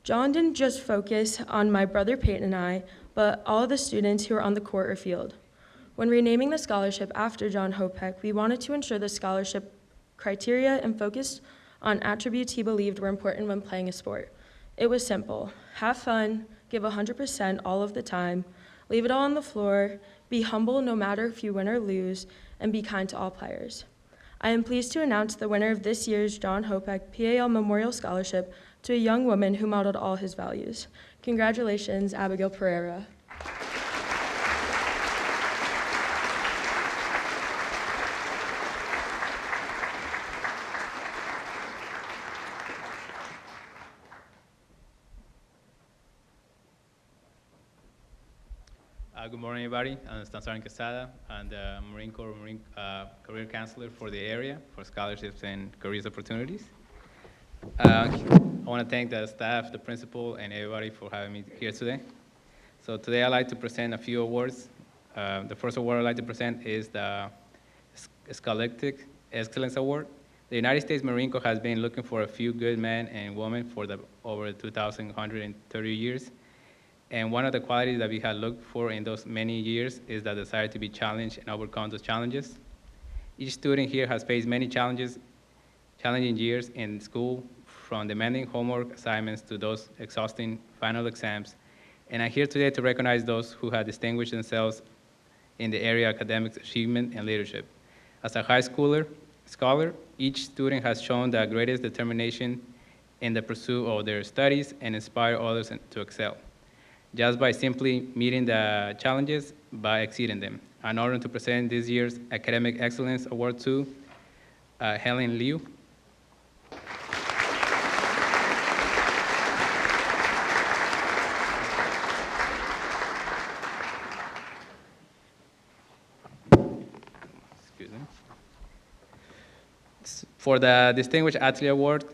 John didn't just focus on my brother Peyton and I, but all of the students who were on the court or field. When renaming the scholarship after John Hopek, we wanted to ensure the scholarship criteria and focused on attributes he believed were important when playing a sport. It was simple: have fun, give 100% all of the time, leave it all on the floor, be humble no matter if you win or lose, and be kind to all players. I am pleased to announce the winner of this year's John Hopek PAL Memorial Scholarship to a young woman who modeled all his values. Congratulations, Abigail Pereira. Good morning, everybody. I'm Stanzar Quesada. I'm the Marine Corps Career Counselor for the area for scholarships and careers opportunities. I want to thank the staff, the principal, and everybody for having me here today. So today I'd like to present a few awards. The first award I'd like to present is the Scholastic Excellence Award. The United States Marine Corps has been looking for a few good men and women for over 2,130 years. And one of the qualities that we had looked for in those many years is the desire to be challenged and overcome those challenges. Each student here has faced many challenging years in school, from demanding homework assignments to those exhausting final exams. And I'm here today to recognize those who have distinguished themselves in the area of academic achievement and leadership. As a high scholar, each student has shown the greatest determination in the pursuit of their studies and inspire others to excel, just by simply meeting the challenges by exceeding them. In order to present this year's Academic Excellence Award to Helen Liu. Excuse me. For the Distinguished Athlete Award,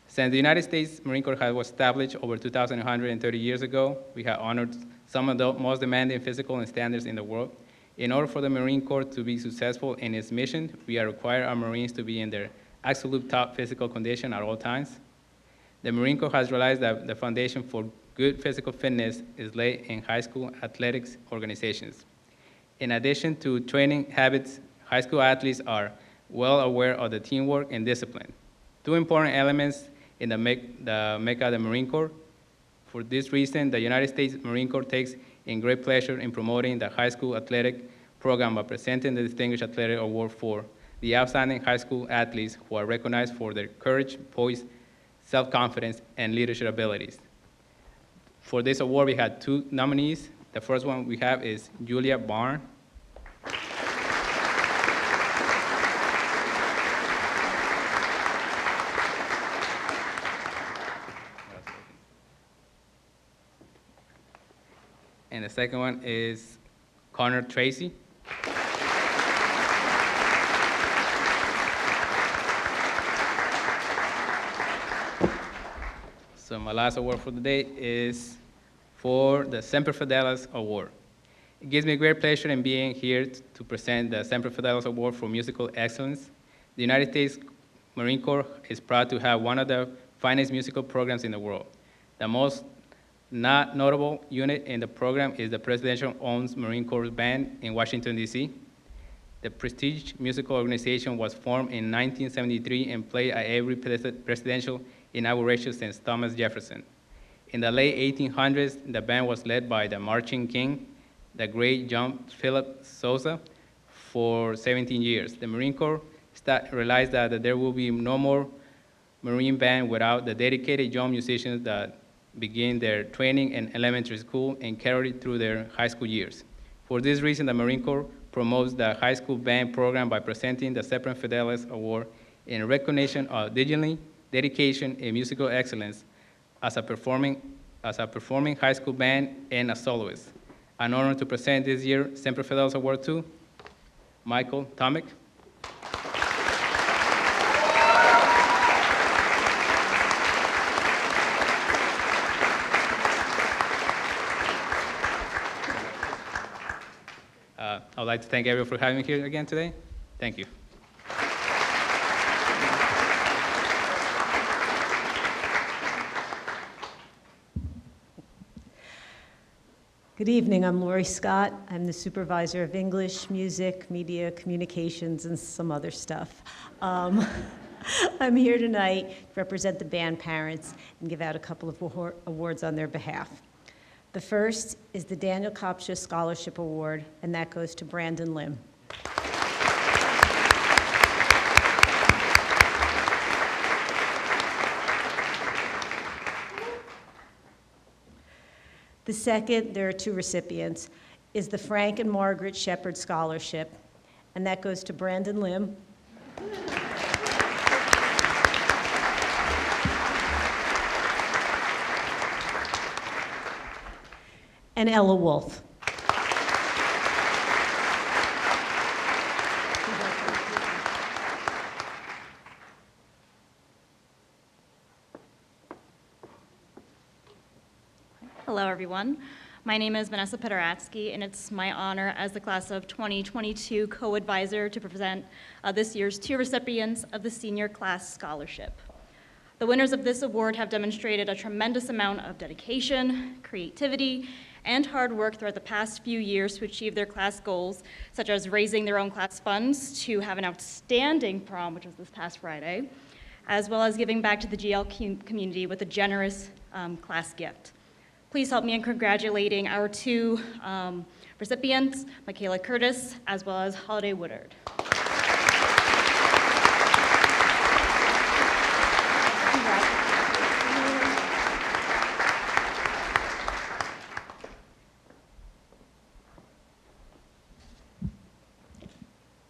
since the United States Marine Corps was established over 2,130 years ago, we have honored some of the most demanding physical and standards in the world. In order for the Marine Corps to be successful in its mission, we require our Marines to be in their absolute top physical condition at all times. The Marine Corps has realized that the foundation for good physical fitness is laid in high school athletics organizations. In addition to training habits, high school athletes are well aware of the teamwork and discipline, two important elements in the Mecca of the Marine Corps. For this reason, the United States Marine Corps takes in great pleasure in promoting the high school athletic program by presenting the Distinguished Athletic Award for the outstanding high school athletes who are recognized for their courage, poise, self-confidence, and leadership abilities. For this award, we had two nominees. The first one we have is Julia Barn. And the second one is Connor Tracy. So my last award for the day is for the Semper Fidelis Award. It gives me great pleasure in being here to present the Semper Fidelis Award for Musical Excellence. The United States Marine Corps is proud to have one of the finest musical programs in the world. The most notable unit in the program is the Presidential-owned Marine Corps Band in Washington, D.C. The prestigious musical organization was formed in 1973 and played at every presidential inauguration since Thomas Jefferson. In the late 1800s, the band was led by the Marching King, the great John Philip Sousa, for 17 years. The Marine Corps realized that there will be no more Marine band without the dedicated young musicians that begin their training in elementary school and carry it through their high school years. For this reason, the Marine Corps promotes the high school band program by presenting the Semper Fidelis Award in recognition of diligence, dedication, and musical excellence as a performing high school band and a soloist. An honor to present this year's Semper Fidelis Award to Michael Tomic. I would like to thank everyone for having me here again today. Thank you. Good evening, I'm Lori Scott. I'm the supervisor of English, music, media, communications, and some other stuff. I'm here tonight to represent the band parents and give out a couple of awards on their behalf. The first is the Daniel Kopcha Scholarship Award, and that goes to Brandon Lim. The second, there are two recipients, is the Frank and Margaret Shepard Scholarship, and that goes to Brandon Lim. And Ella Wolf. Hello, everyone. My name is Vanessa Pederatsky, and it's my honor as the class of 2022 co-advisor to present this year's two recipients of the Senior Class Scholarship. The winners of this award have demonstrated a tremendous amount of dedication, creativity, and hard work throughout the past few years to achieve their class goals, such as raising their own class funds to have an outstanding prom, which was this past Friday, as well as giving back to the GL community with a generous class gift. Please help me in congratulating our two recipients, Michaela Curtis, as well as Holiday Woodard.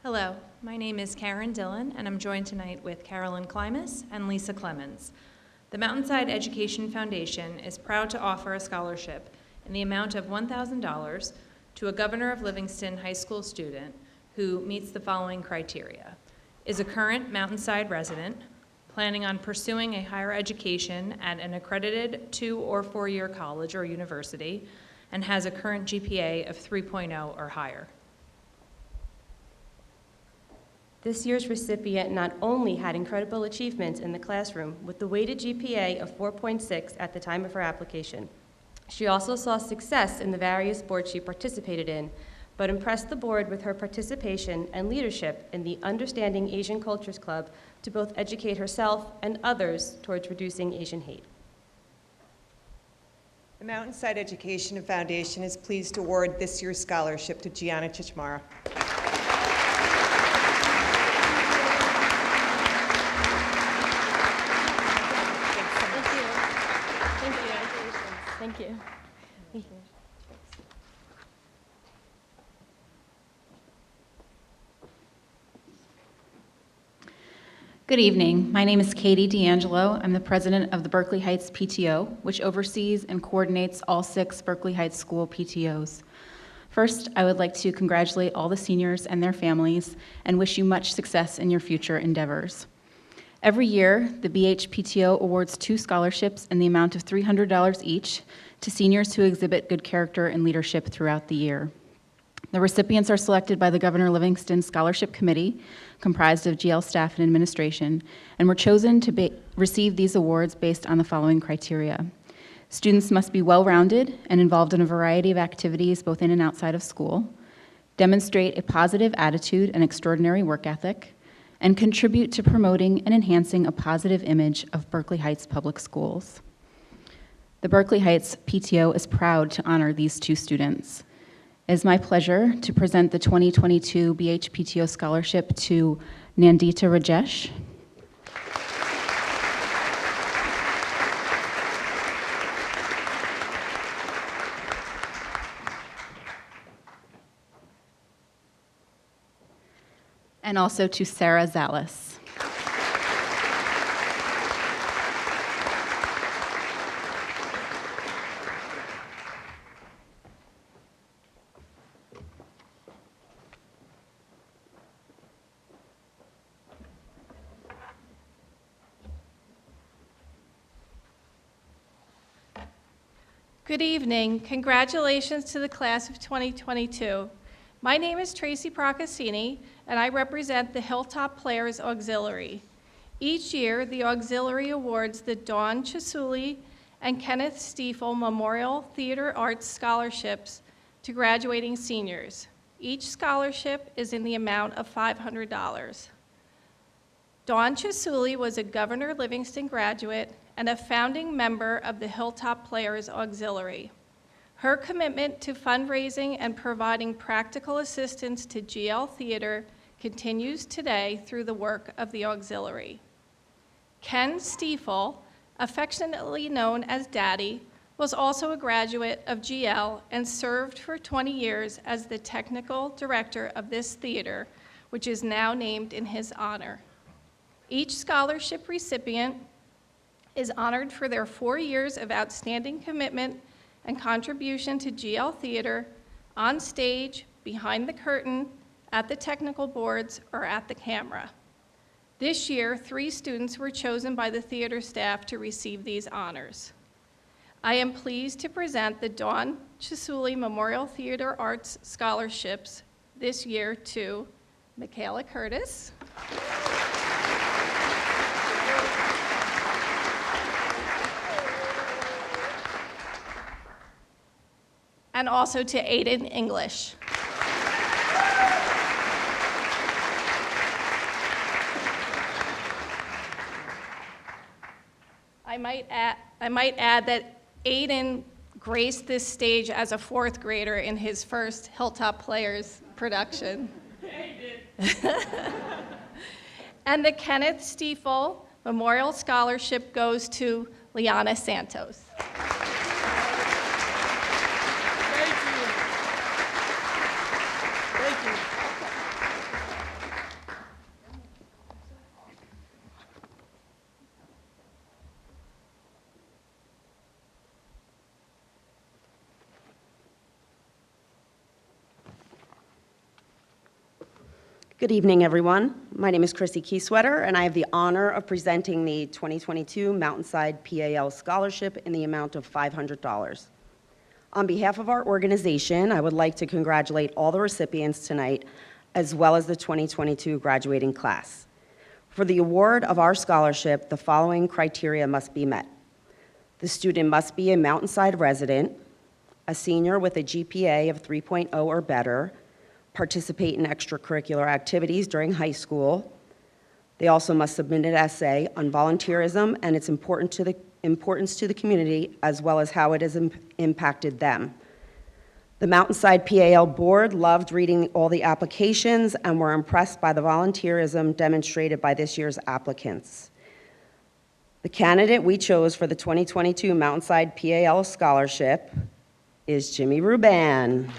Hello, my name is Karen Dillon, and I'm joined tonight with Carolyn Klimas and Lisa Clemens. The Mountainside Education Foundation is proud to offer a scholarship in the amount of $1,000 to a Governor of Livingston High School student who meets the following criteria: is a current Mountainside resident, planning on pursuing a higher education at an accredited 2- or 4-year college or university, and has a current GPA of 3.0 or higher. This year's recipient not only had incredible achievements in the classroom with the weighted GPA of 4.6 at the time of her application, She also saw success in the various sports she participated in, but impressed the board with her participation and leadership in the Understanding Asian Cultures Club to both educate herself and others towards reducing Asian hate. The Mountainside Education Foundation is pleased to award this year's scholarship to Gianna Chichmara. Thank you. Good evening. My name is Katie D'Angelo. I'm the president of the Berkeley Heights PTO, which oversees and coordinates all 6 Berkeley Heights school PTOs. First, I would like to congratulate all the seniors and their families and wish you much success in your future endeavors. Every year, the BHPTO awards 2 scholarships in the amount of $300 each to seniors who exhibit good character and leadership throughout the year. The recipients are selected by the Governor Livingston Scholarship Committee, comprised of GL staff and administration, and were chosen to receive these awards based on the following criteria. Students must be well-rounded and involved in a variety of activities both in and outside of school, demonstrate a positive attitude and extraordinary work ethic, and contribute to promoting and enhancing a positive image of Berkeley Heights Public Schools. The Berkeley Heights PTO is proud to honor these 2 students. It is my pleasure to present the 2022 BHPTO Scholarship to Nandita Rajesh, and also to Sarah Zalis. Good evening. Congratulations to the class of 2022. My name is Tracy Procaccini, and I represent the Hilltop Players Auxiliary. Each year, the Auxiliary awards the Dawn Chisuli and Kenneth Stiefel Memorial Theater Arts Scholarships to graduating seniors. Each scholarship is in the amount of $500. Dawn Chisuli was a Governor Livingston graduate and a founding member of the Hilltop Players Auxiliary. Her commitment to fundraising and providing practical assistance to GL Theater continues today through the work of the Auxiliary. Ken Stiefel, affectionately known as Daddy, was also a graduate of GL and served for 20 years as the technical director of this theater, which is now named in his honor. Each scholarship recipient is honored for their 4 years of outstanding commitment and contribution to GL Theater, on stage, behind the curtain, at the technical boards, or at the camera. This year, 3 students were chosen by the theater staff to receive these honors. I am pleased to present the Dawn Chisuli Memorial Theater Arts Scholarships this year to Michaela Curtis, and also to Aiden English. I might add that Aiden graced this stage as a 4th grader in his first Hilltop Players production. And the Kenneth Stiefel Memorial Scholarship goes to Liana Santos. Good evening, everyone. My name is Chrissy Keysweater, and I have the honor of presenting the 2022 Mountainside PAL Scholarship in the amount of $500. On behalf of our organization, I would like to congratulate all the recipients tonight, as well as the 2022 graduating class. For the award of our scholarship, the following criteria must be met. The student must be a Mountainside resident, a senior with a GPA of 3.0 or better, participate in extracurricular activities during high school. They also must submit an essay on volunteerism and its importance to the community, as well as how it has impacted them. The Mountainside PAL board loved reading all the applications and were impressed by the volunteerism demonstrated by this year's applicants. The candidate we chose for the 2022 Mountainside PAL Scholarship is Jimmy Ruban.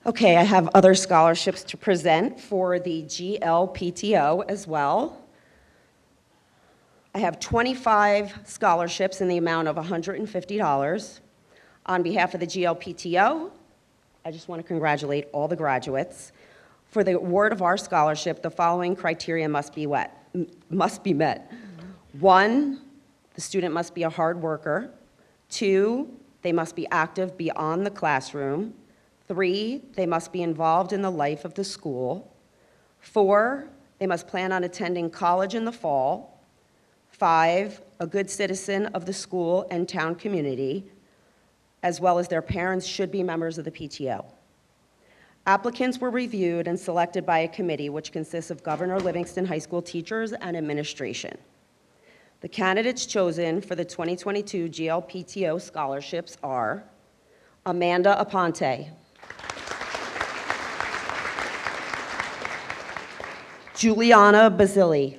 Okay, I have other scholarships to present for the GLPTO as well. I have 25 scholarships in the amount of $150. On behalf of the GLPTO, I just want to congratulate all the graduates. For the award of our scholarship, the following criteria must be met. 1, the student must be a hard worker. 2, they must be active beyond the classroom. 3, they must be involved in the life of the school. 4, they must plan on attending college in the fall. 5, a good citizen of the school and town community, as well as their parents should be members of the PTO. Applicants were reviewed and selected by a committee which consists of Governor Livingston High School teachers and administration. The candidates chosen for the 2022 GLPTO scholarships are Amanda Aponte, Juliana Basili,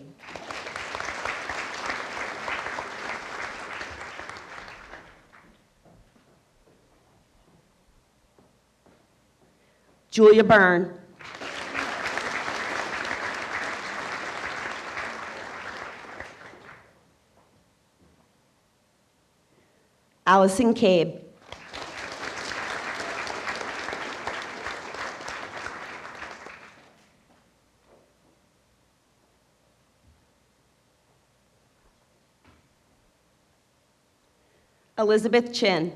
Julia Byrne, Allison Cabe, Elizabeth Chin,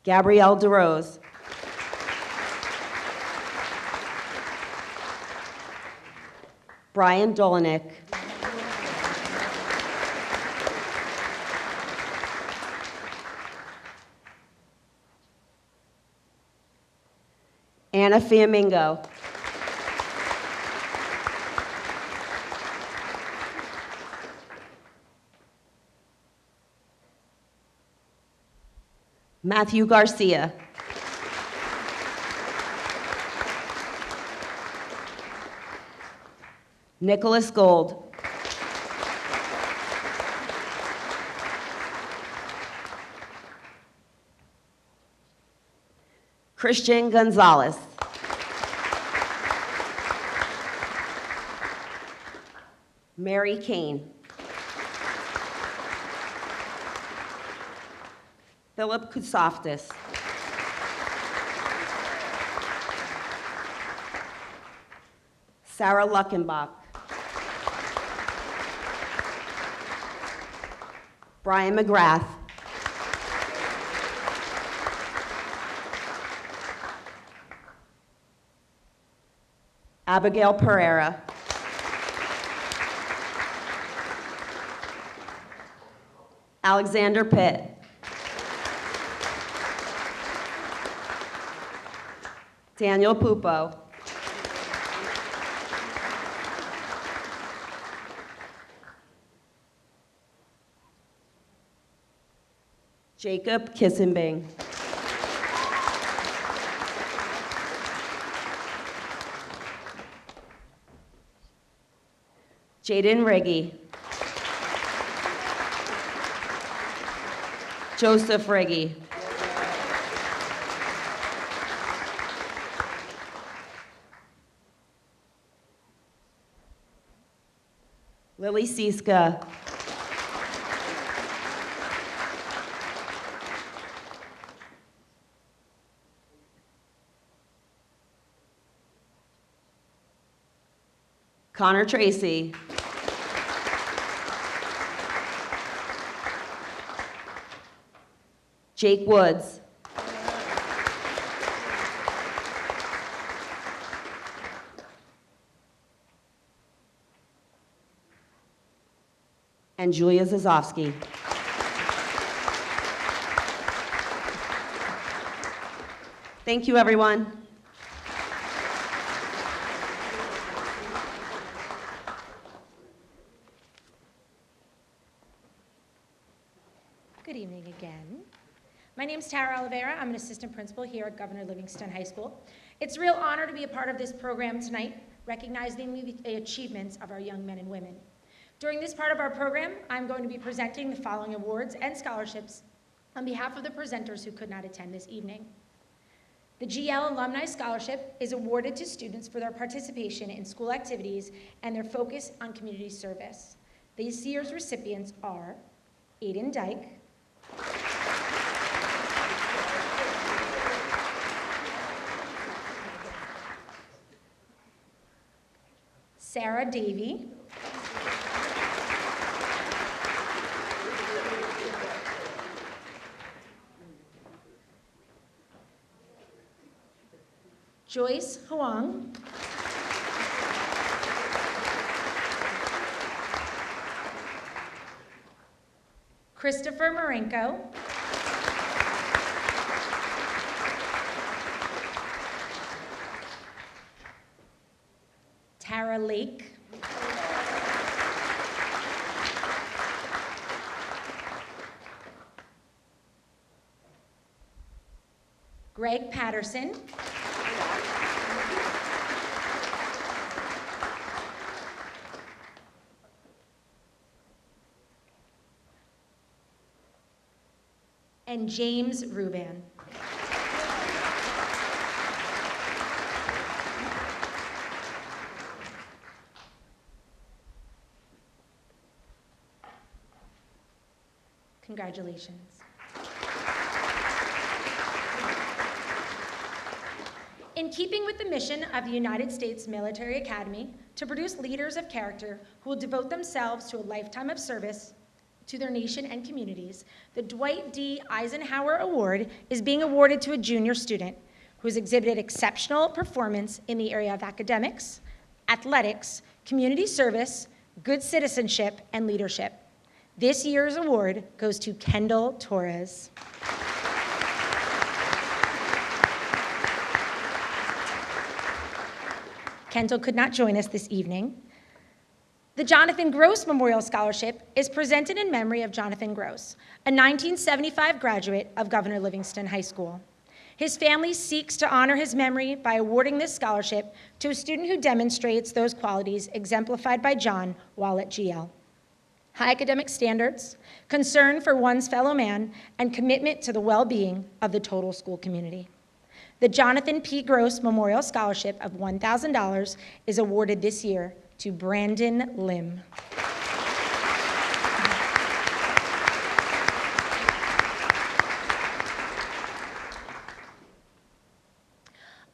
Gabrielle DeRose, Brian Dolinick, Anna Fiamingo, Matthew Garcia, Nicholas Gold, Christian Gonzalez, Mary Kane, Philip Kusoftis, Sarah Luckenbach, Brian McGrath, Abigail Pereira, Alexander Pitt, Daniel Pupo, Jacob Kissenbing, Jaden Riggy, Joseph Riggy, Lily Siska, Connor Tracy. Jake Woods. And Julia Zazowski. Thank you, everyone. Good evening again. My name is Tara Oliveira. I'm an assistant principal here at Governor Livingston High School. It's a real honor to be a part of this program tonight, recognizing the achievements of our young men and women. During this part of our program, I'm going to be presenting the following awards and scholarships on behalf of the presenters who could not attend this evening. The GL Alumni Scholarship is awarded to students for their participation in school activities and their focus on community service. This year's recipients are Aiden Dyke, Sarah Davey, Joyce Huang, Christopher Marenko, Tara Lake, Greg Patterson, and James Ruban. Congratulations. In keeping with the mission of the United States Military Academy to produce leaders of character who will devote themselves to a lifetime of service to their nation and communities, the Dwight D. Eisenhower Award is being awarded to a junior student who has exhibited exceptional performance in the area of academics, athletics, community service, good citizenship, and leadership. This year's award goes to Kendall Torres. Kendall could not join us this evening. The Jonathan Gross Memorial Scholarship is presented in memory of Jonathan Gross, a 1975 graduate of Governor Livingston High School. His family seeks to honor his memory by awarding this scholarship to a student who demonstrates those qualities exemplified by John while at GL. High academic standards, concern for one's fellow man, and commitment to the well-being of the total school community. The Jonathan P. Gross Memorial Scholarship of $1,000 is awarded this year to Brandon Lim.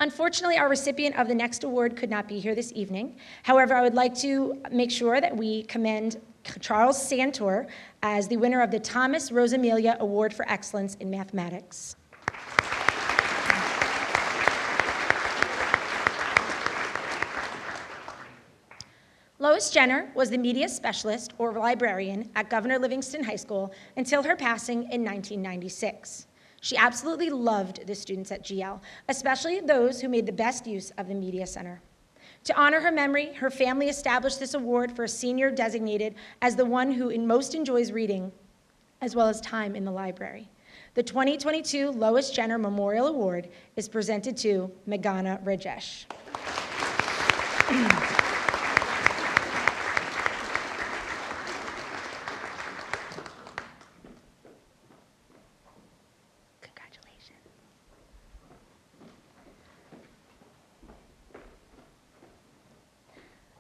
Unfortunately, our recipient of the next award could not be here this evening. However, I would like to make sure that we commend Charles Santor as the winner of the Thomas Rosamilia Award for Excellence in Mathematics. Lois Jenner was the media specialist or librarian at Governor Livingston High School until her passing in 1996. She absolutely loved the students at GL, especially those who made the best use of the Media Center. To honor her memory, her family established this award for a senior designated as the one who most enjoys reading, as well as time in the library. The 2022 Lois Jenner Memorial Award is presented to Meghana Rajesh.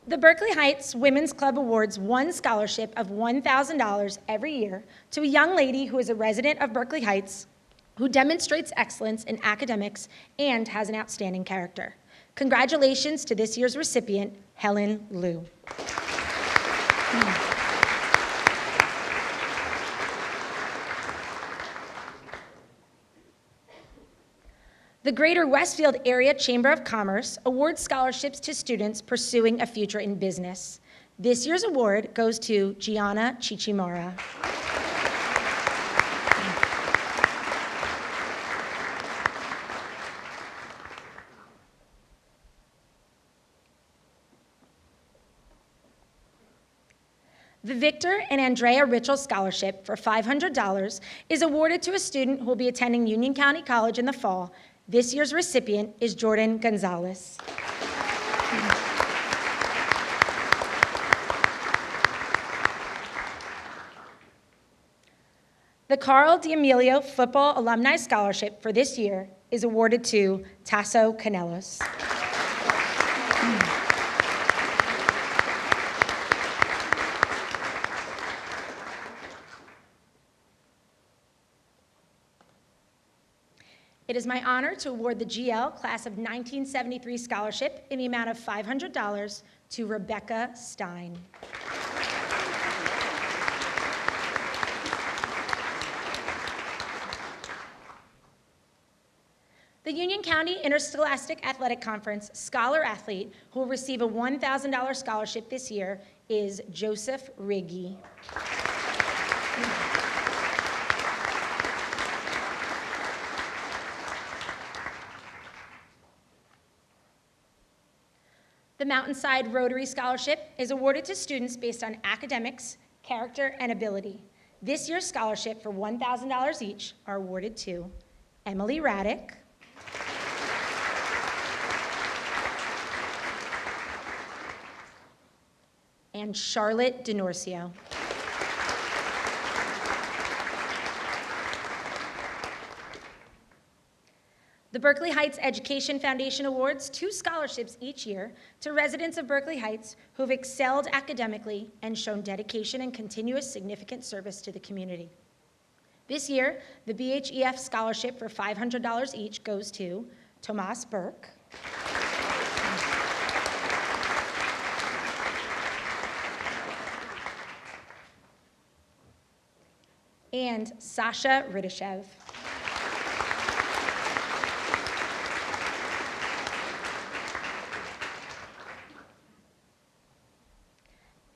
The Berkeley Heights Women's Club awards one scholarship of $1,000 every year to a young lady who is a resident of Berkeley Heights who demonstrates excellence in academics and has an outstanding character. Congratulations to this year's recipient, Helen Liu. The Greater Westfield Area Chamber of Commerce awards scholarships to students pursuing a future in business. This year's award goes to Gianna Chichimara. The Victor and Andrea Ritchell Scholarship for $500 is awarded to a student who will be attending Union County College in the fall. This year's recipient is Jordan Gonzalez. The Carl D'Amelio Football Alumni Scholarship for this year is awarded to Tasso Canelos. It is my honor to award the GL Class of 1973 Scholarship in the amount of $500 to Rebecca Stein. The Union County Interscholastic Athletic Conference Scholar Athlete who will receive a $1,000 scholarship this year is Joseph Riggy. The Mountainside Rotary Scholarship is awarded to students based on academics, character, and ability. This year's scholarship for $1,000 each are awarded to Emily Raddick, and Charlotte DeNorcio. The Berkeley Heights Education Foundation awards 2 scholarships each year to residents of Berkeley Heights who have excelled academically and shown dedication and continuous significant service to the community. This year, the BHEF scholarship for $500 each goes to Tomas Burke, and Sasha Ridishev.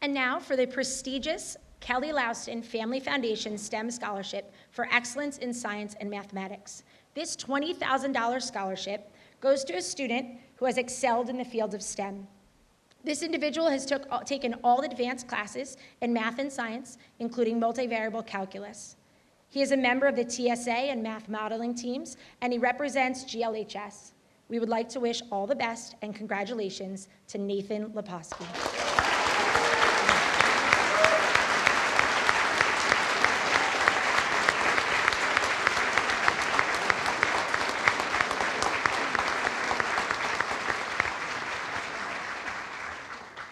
And now for the prestigious Kelly Louston Family Foundation STEM Scholarship for Excellence in Science and Mathematics. This $20,000 scholarship goes to a student who has excelled in the field of STEM. This individual has taken all advanced classes in math and science, including multivariable calculus. He is a member of the TSA and math modeling teams, and he represents GLHS. We would like to wish all the best and congratulations to Nathan Leposki.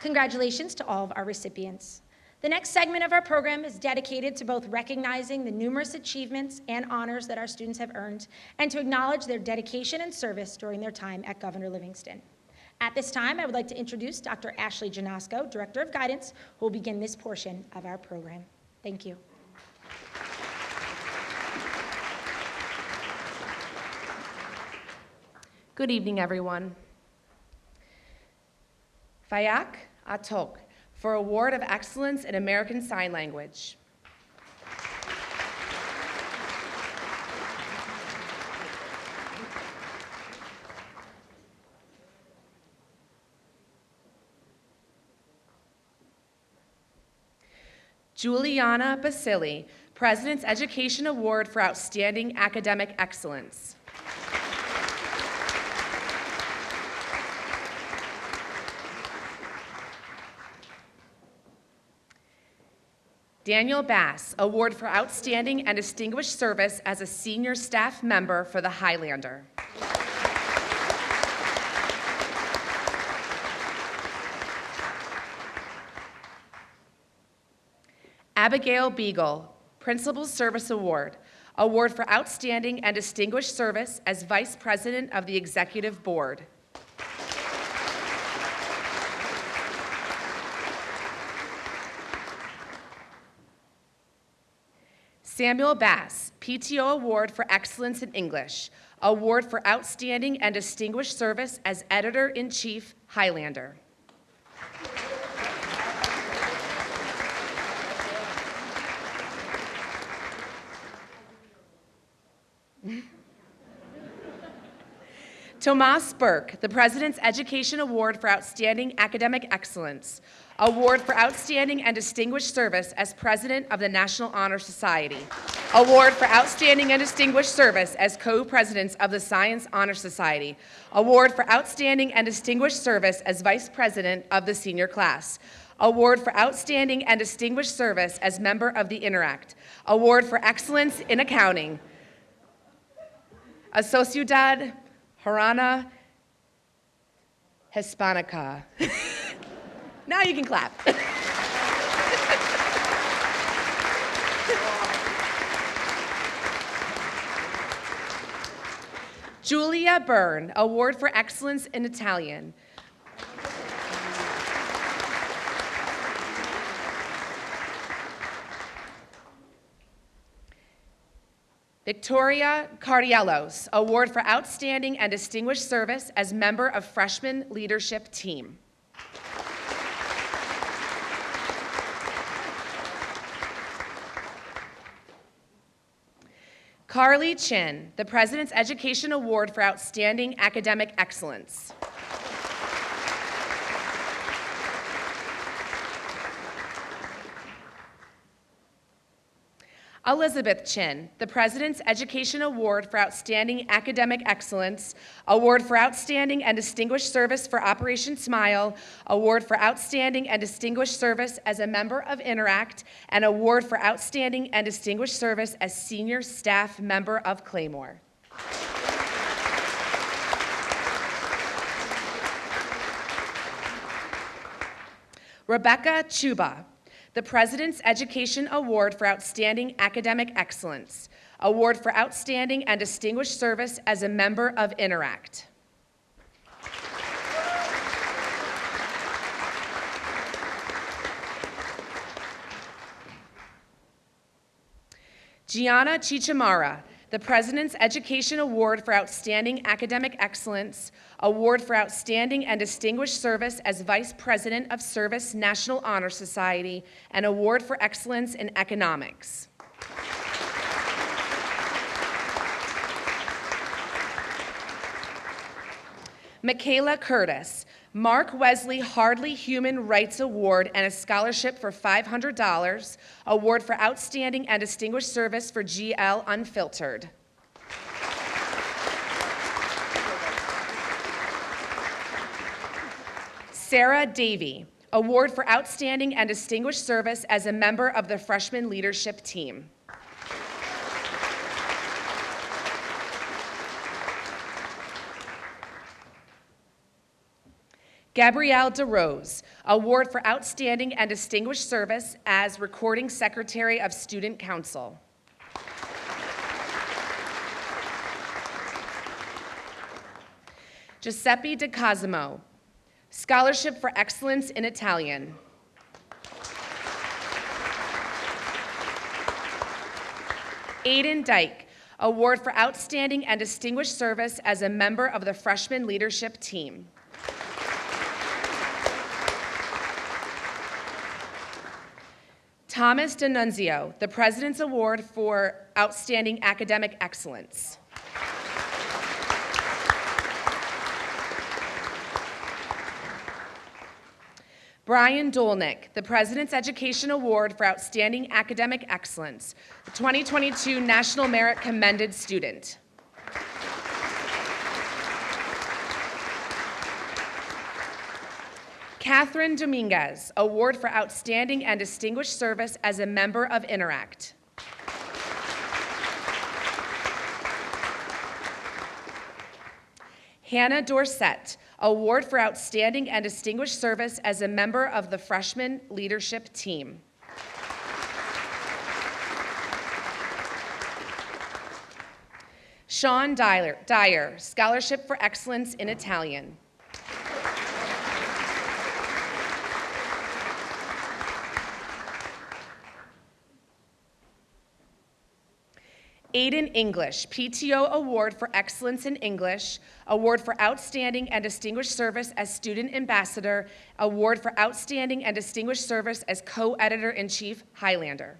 Congratulations to all of our recipients. The next segment of our program is dedicated to both recognizing the numerous achievements and honors that our students have earned and to acknowledge their dedication and service during their time at Governor Livingston. At this time, I would like to introduce Dr. Ashley Janasco, Director of Guidance, who will begin this portion of our program. Thank you. Good evening, everyone. Fayak Atok for Award of Excellence in American Sign Language. Juliana Basili, President's Education Award for Outstanding Academic Excellence. Daniel Bass, Award for Outstanding and Distinguished Service as a Senior Staff Member for the Highlander. Abigail Beagle, Principal Service Award, Award for Outstanding and Distinguished Service as Vice President of the Executive Board. Samuel Bass, PTO Award for Excellence in English, Award for Outstanding and Distinguished Service as Editor-in-Chief, Highlander. Tomas Burke, the President's Education Award for Outstanding Academic Excellence, Award for Outstanding and Distinguished Service as President of the National Honor Society, Award for Outstanding and Distinguished Service as Co-Presidents of the Science Honor Society, Award for Outstanding and Distinguished Service as Vice President of the Senior Class, Award for Outstanding and Distinguished Service as Member of the Interact, Award for Excellence in Accounting, a Sociedad Jarana Hispanica. Now you can clap. Julia Byrne, Award for Excellence in Italian. Victoria Cardiellos, Award for Outstanding and Distinguished Service as Member of Freshman Leadership Team. Carly Chin, the President's Education Award for Outstanding Academic Excellence. Elizabeth Chin, the President's Education Award for Outstanding Academic Excellence, Award for Outstanding and Distinguished Service for Operation Smile, Award for Outstanding and Distinguished Service as a Member of Interact, and Award for Outstanding and Distinguished Service as Senior Staff Member of Claymore. Rebecca Chuba, the President's Education Award for Outstanding Academic Excellence, Award for Outstanding and Distinguished Service as a Member of Interact. Gianna Chichamara, the President's Education Award for Outstanding Academic Excellence, Award for Outstanding and Distinguished Service as Vice President of Service National Honor Society, and Award for Excellence in Economics. Michaela Curtis, Mark Wesley Hardley Human Rights Award and a scholarship for $500, Award for Outstanding and Distinguished Service for GL Unfiltered. Sarah Davey, Award for Outstanding and Distinguished Service as a Member of the Freshman Leadership Team. Gabrielle DeRose, Award for Outstanding and Distinguished Service as Recording Secretary of Student Council. Giuseppe De Cosimo, Scholarship for Excellence in Italian. Aiden Dyke, Award for Outstanding and Distinguished Service as a Member of the Freshman Leadership Team. Thomas D'Annunzio, the President's Award for Outstanding Academic Excellence. Brian Dolnick, the President's Education Award for Outstanding Academic Excellence, the 2022 National Merit Commended Student. Catherine Dominguez, Award for Outstanding and Distinguished Service as a Member of Interact. Hannah Dorsett, Award for Outstanding and Distinguished Service as a Member of the Freshman Leadership Team. Sean Dyer, Scholarship for Excellence in Italian. Aiden English, PTO Award for Excellence in English, Award for Outstanding and Distinguished Service as Student Ambassador, Award for Outstanding and Distinguished Service as Co-Editor-in-Chief, Highlander.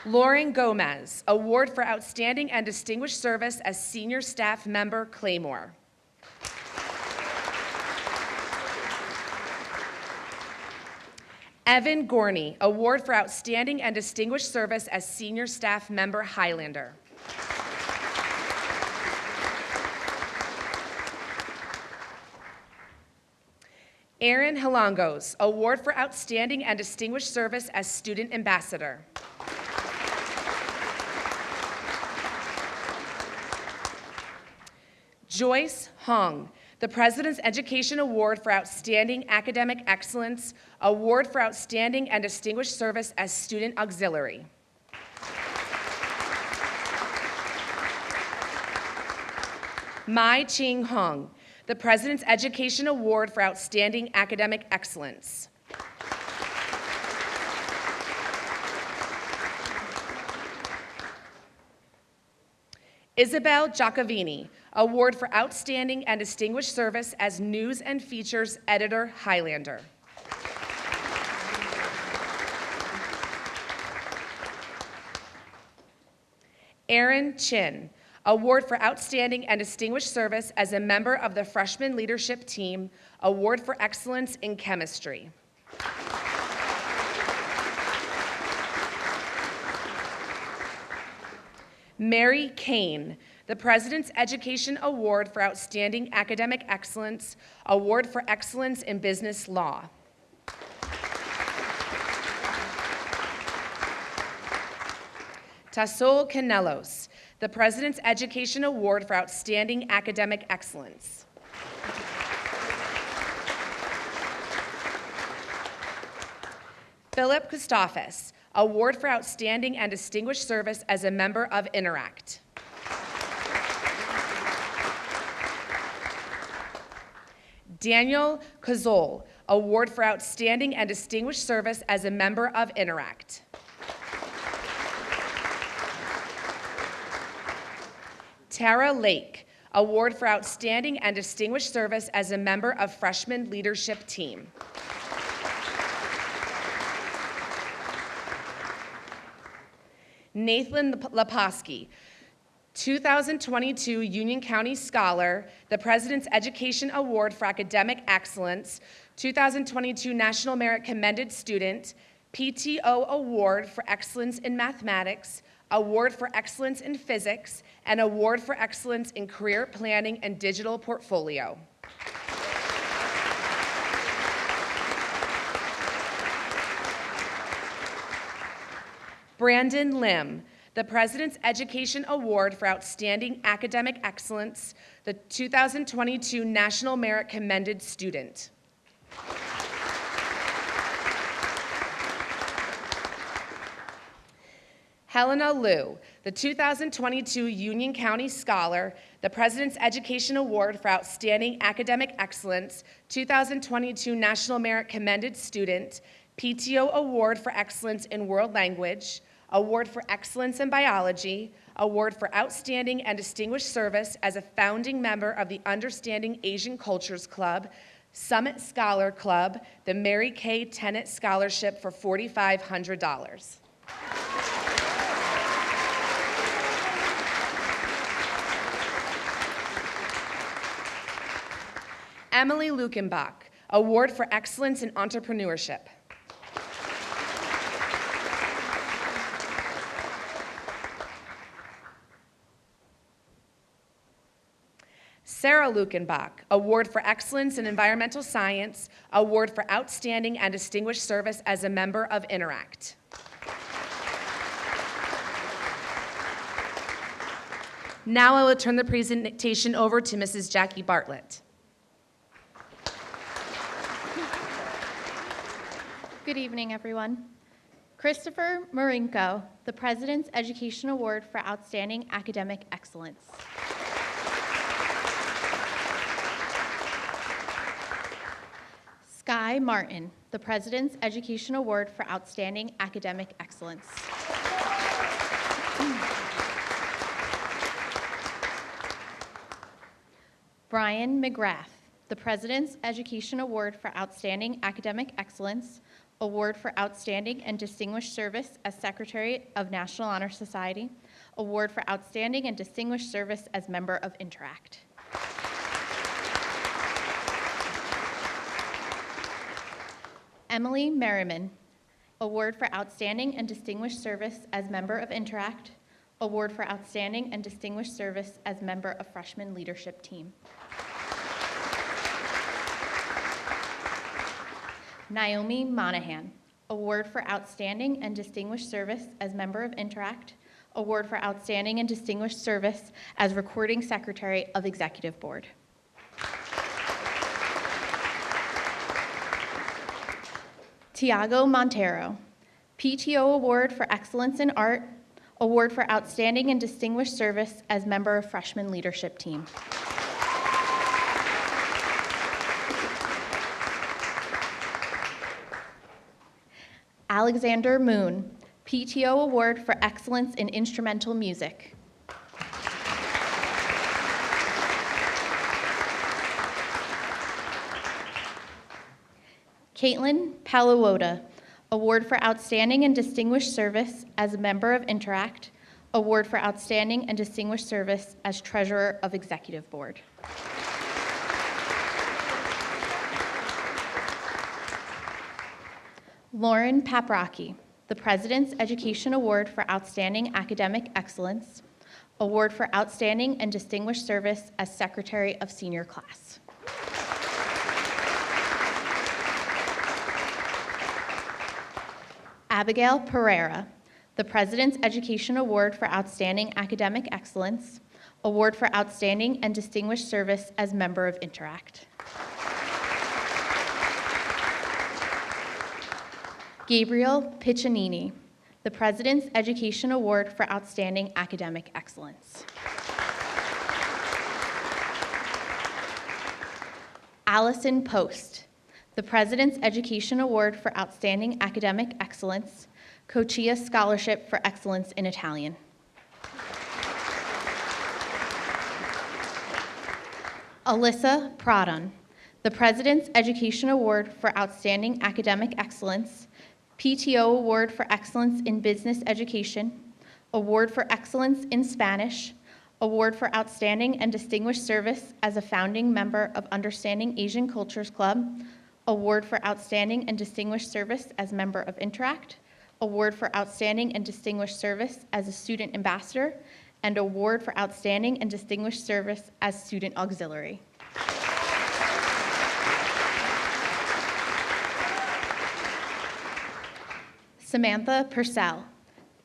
Lauren Gomez, Award for Outstanding and Distinguished Service as Senior Staff Member, Claymore. Evan Gorney, Award for Outstanding and Distinguished Service as Senior Staff Member, Highlander. Aaron Hilongos, Award for Outstanding and Distinguished Service as Student Ambassador. Joyce Hong, the President's Education Award for Outstanding Academic Excellence, Award for Outstanding and Distinguished Service as Student Auxiliary. Mai Ching Hong, the President's Education Award for Outstanding Academic Excellence. Isabel Giacovini, Award for Outstanding and Distinguished Service as News and Features Editor, Highlander. Aaron Chin, Award for Outstanding and Distinguished Service as a member of the Freshman Leadership Team, Award for Excellence in Chemistry. Mary Kane, the President's Education Award for Outstanding Academic Excellence, Award for Excellence in Business Law. Tasol Canelos, the President's Education Award for Outstanding Academic Excellence. Philip Kostafis, Award for Outstanding and Distinguished Service as a member of Interact. Daniel Kozol, Award for Outstanding and Distinguished Service as a member of Interact. Tara Lake, Award for Outstanding and Distinguished Service as a member of Freshman Leadership Team. Nathan Leposki, 2022 Union County Scholar, the President's Education Award for Academic Excellence, 2022 National Merit Commended Student, PTO Award for Excellence in Mathematics, Award for Excellence in Physics, and Award for Excellence in Career Planning and Digital Portfolio. Brandon Lim, the President's Education Award for Outstanding Academic Excellence, the 2022 National Merit Commended Student. Helena Liu, the 2022 Union County Scholar, the President's Education Award for Outstanding Academic Excellence, 2022 National Merit Commended Student, PTO Award for Excellence in World Language, Award for Excellence in Biology, Award for Outstanding and Distinguished Service as a founding member of the Understanding Asian Cultures Club, Summit Scholar Club, the Mary Kay Tennant Scholarship for $4,500. Emily Lukenbach, Award for Excellence in Entrepreneurship. Sarah Lukenbach, Award for Excellence in Environmental Science, Award for Outstanding and Distinguished Service as a member of Interact. Now I will turn the presentation over to Mrs. Jackie Bartlett. Good evening, everyone. Christopher Marinko, the President's Education Award for Outstanding Academic Excellence. Sky Martin, the President's Education Award for Outstanding Academic Excellence. Brian McGrath, the President's Education Award for Outstanding Academic Excellence, Award for Outstanding and Distinguished Service as Secretary of National Honor Society, Award for Outstanding and Distinguished Service as member of Interact. Emily Merriman, Award for Outstanding and Distinguished Service as member of Interact, Award for Outstanding and Distinguished Service as member of Freshman Leadership Team. Naomi Monahan, Award for Outstanding and Distinguished Service as member of Interact, Award for Outstanding and Distinguished Service as Recording Secretary of Executive Board. Tiago Montero, PTO Award for Excellence in Art, Award for Outstanding and Distinguished Service as member of Freshman Leadership Team. Alexander Moon, PTO Award for Excellence in Instrumental Music. Caitlin Paluoda, Award for Outstanding and Distinguished Service as a member of Interact, Award for Outstanding and Distinguished Service as Treasurer of Executive Board. Lauren Paprocki, the President's Education Award for Outstanding Academic Excellence, Award for Outstanding and Distinguished Service as Secretary of Senior Class. Abigail Pereira, the President's Education Award for Outstanding Academic Excellence, Award for Outstanding and Distinguished Service as member of Interact. Gabriel Piccinini, the President's Education Award for Outstanding Academic Excellence. Allison Post, the President's Education Award for Outstanding Academic Excellence, Cochia Scholarship for Excellence in Italian. Alyssa Pradhan, the President's Education Award for Outstanding Academic Excellence, PTO Award for Excellence in Business Education, Award for Excellence in Spanish, Award for Outstanding and Distinguished Service as a founding member of Understanding Asian Cultures Club, Award for Outstanding and Distinguished Service as member of Interact, Award for Outstanding and Distinguished Service as a Student Ambassador, and Award for Outstanding and Distinguished Service as Student Auxiliary. Samantha Purcell,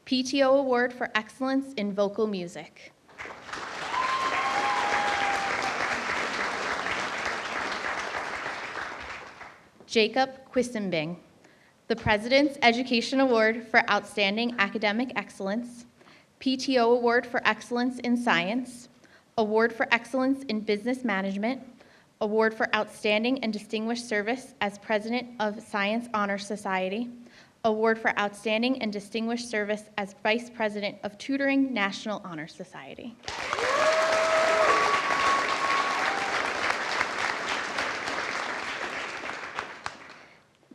PTO Award for Excellence in Vocal Music. Jacob Quisenbing, the President's Education Award for Outstanding Academic Excellence, PTO Award for Excellence in Science, Award for Excellence in Business Management, Award for Outstanding and Distinguished Service as President of Science Honor Society, Award for Outstanding and Distinguished Service as Vice President of Tutoring National Honor Society.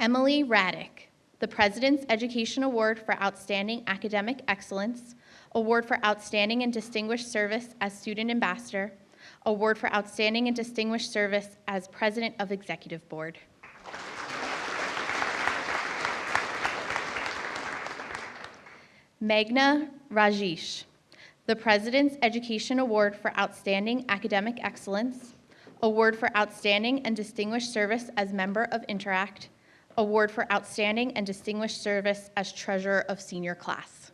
Emily Raddick, the President's Education Award for Outstanding Academic Excellence, Award for Outstanding and Distinguished Service as Student Ambassador, Award for Outstanding and Distinguished Service as President of Executive Board. Meghna Rajesh, the President's Education Award for Outstanding Academic Excellence, Award for Outstanding and Distinguished Service as member of Interact, Award for Outstanding and Distinguished Service as Treasurer of Senior Class.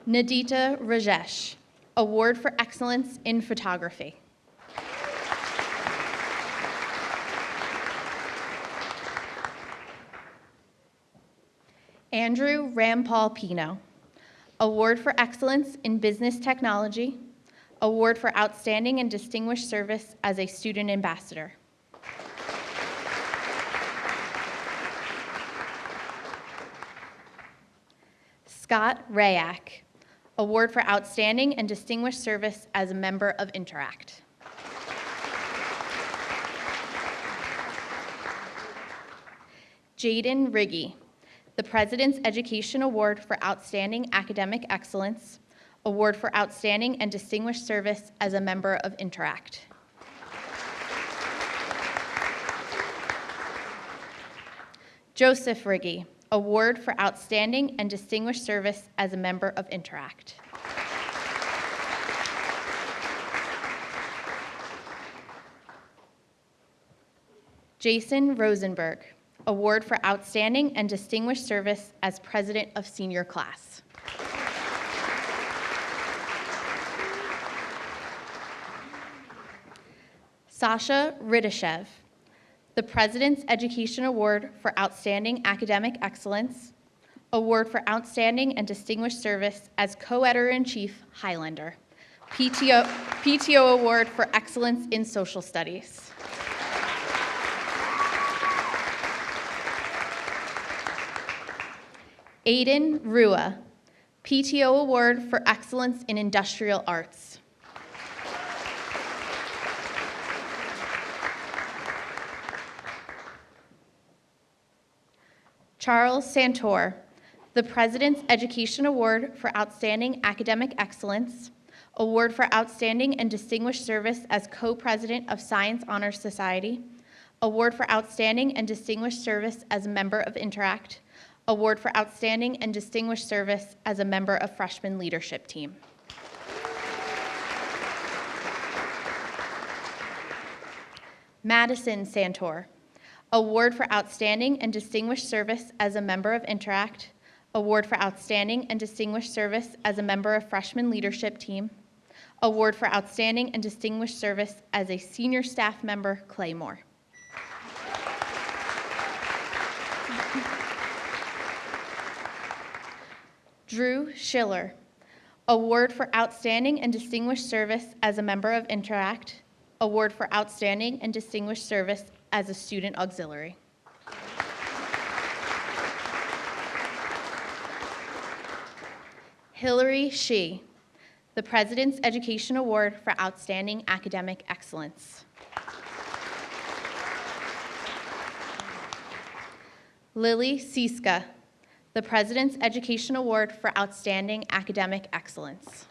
Nadita Rajesh, Award for Excellence in Photography. Andrew Rampal Pino, Award for Excellence in Business Technology, Award for Outstanding and Distinguished Service as a Student Ambassador. Scott Rayak, Award for Outstanding and Distinguished Service as a member of Interact. Jaden Riggy, the President's Education Award for Outstanding Academic Excellence, Award for Outstanding and Distinguished Service as a member of Interact. Joseph Riggy, Award for Outstanding and Distinguished Service as a member of Interact. Jason Rosenberg, Award for Outstanding and Distinguished Service as President of Senior Class. Sasha Ridashev, the President's Education Award for Outstanding Academic Excellence, Award for Outstanding and Distinguished Service as Co-Editor-in-Chief, Highlander, PTO Award for Excellence in Social Studies. Aiden Rua, PTO Award for Excellence in Industrial Arts. Charles Santor, the President's Education Award for Outstanding Academic Excellence, Award for Outstanding and Distinguished Service as Co-President of Science Honor Society, Award for Outstanding and Distinguished Service as a member of Interact, Award for Outstanding and Distinguished Service as a member of Freshman Leadership Team. Madison Santor, Award for Outstanding and Distinguished Service as a member of Interact, Award for Outstanding and Distinguished Service as a member of Freshman Leadership Team, Award for Outstanding and Distinguished Service as a Senior Staff Member, Claymore. Drew Schiller, Award for Outstanding and Distinguished Service as a member of Interact, Award for Outstanding and Distinguished Service as a Student Auxiliary. Hillary Shee, the President's Education Award for Outstanding Academic Excellence. Lily Siska, the President's Education Award for Outstanding Academic Excellence.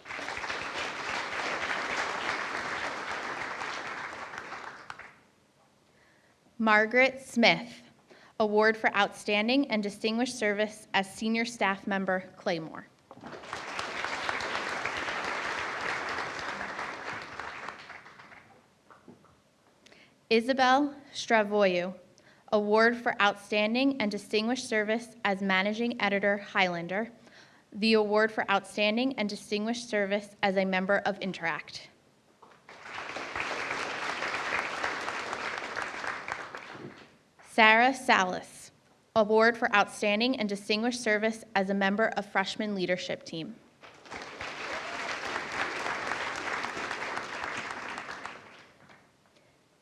Margaret Smith, Award for Outstanding and Distinguished Service as Senior Staff Member, Claymore. Isabel Stravoyu, Award for Outstanding and Distinguished Service as Managing Editor, Highlander, the Award for Outstanding and Distinguished Service as a member of Interact. Sarah Salas, Award for Outstanding and Distinguished Service as a member of Freshman Leadership Team.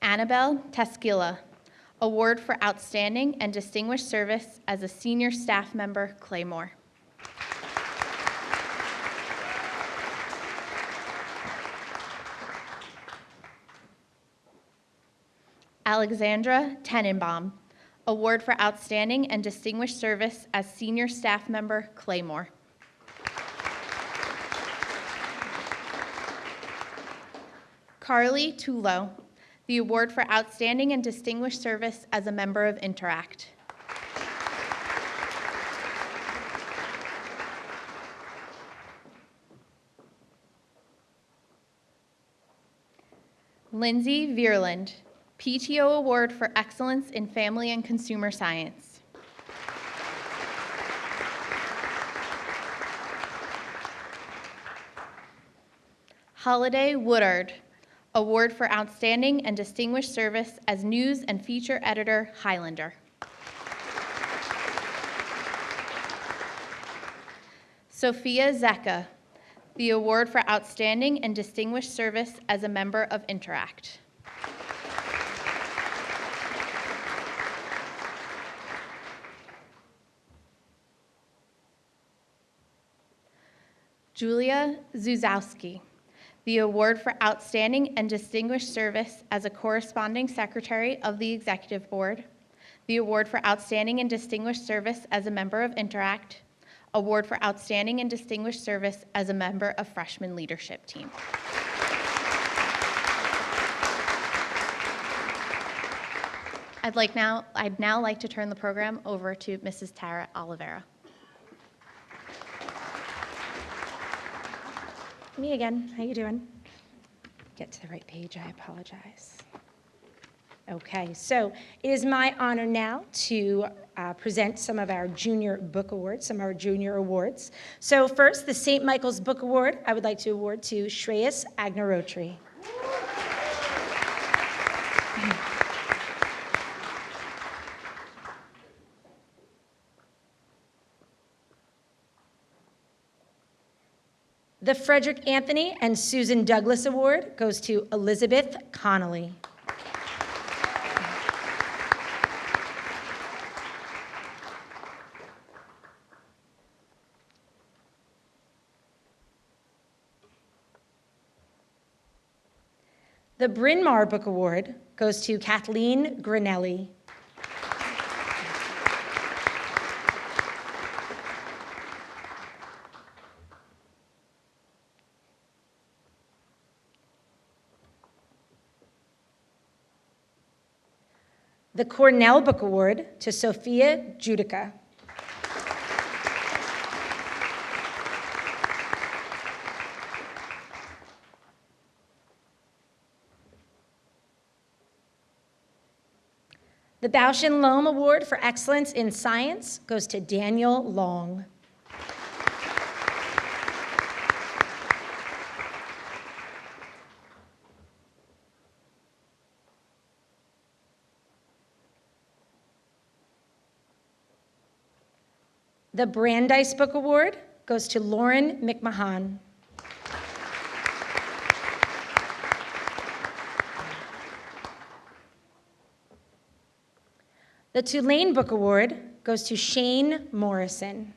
Annabelle Teskila, Award for Outstanding and Distinguished Service as a Senior Staff Member, Claymore. Alexandra Tenenbaum, Award for Outstanding and Distinguished Service as Senior Staff Member, Claymore. Carly Tulo, the Award for Outstanding and Distinguished Service as a member of Interact. Lindsay Vierland, PTO Award for Excellence in Family and Consumer Science. Holiday Woodard, Award for Outstanding and Distinguished Service as News and Feature Editor, Highlander. Sophia Zecca, the award for outstanding and distinguished service as a member of Interact. Julia Zuzowski, the award for outstanding and distinguished service as a corresponding secretary of the Executive Board, the award for outstanding and distinguished service as a member of Interact, award for outstanding and distinguished service as a member of Freshman Leadership Team. I'd now like to turn the program over to Mrs. Tara Oliveira. Me again. How you doing? Get to the right page. I apologize. Okay, so it is my honor now to present some of our junior book awards, some of our junior awards. So first, the St. Michael's Book Award, I would like to award to Shreyas Agnarotri. The Frederick Anthony and Susan Douglas Award goes to Elizabeth Connolly. The Bryn Mawr Book Award goes to Kathleen Grinelli. The Cornell Book Award to Sophia Judica. The Bausch and Lomb Award for Excellence in Science goes to Daniel Long. The Brandeis Book Award goes to Lauren McMahon. The Tulane Book Award goes to Shane Morrison.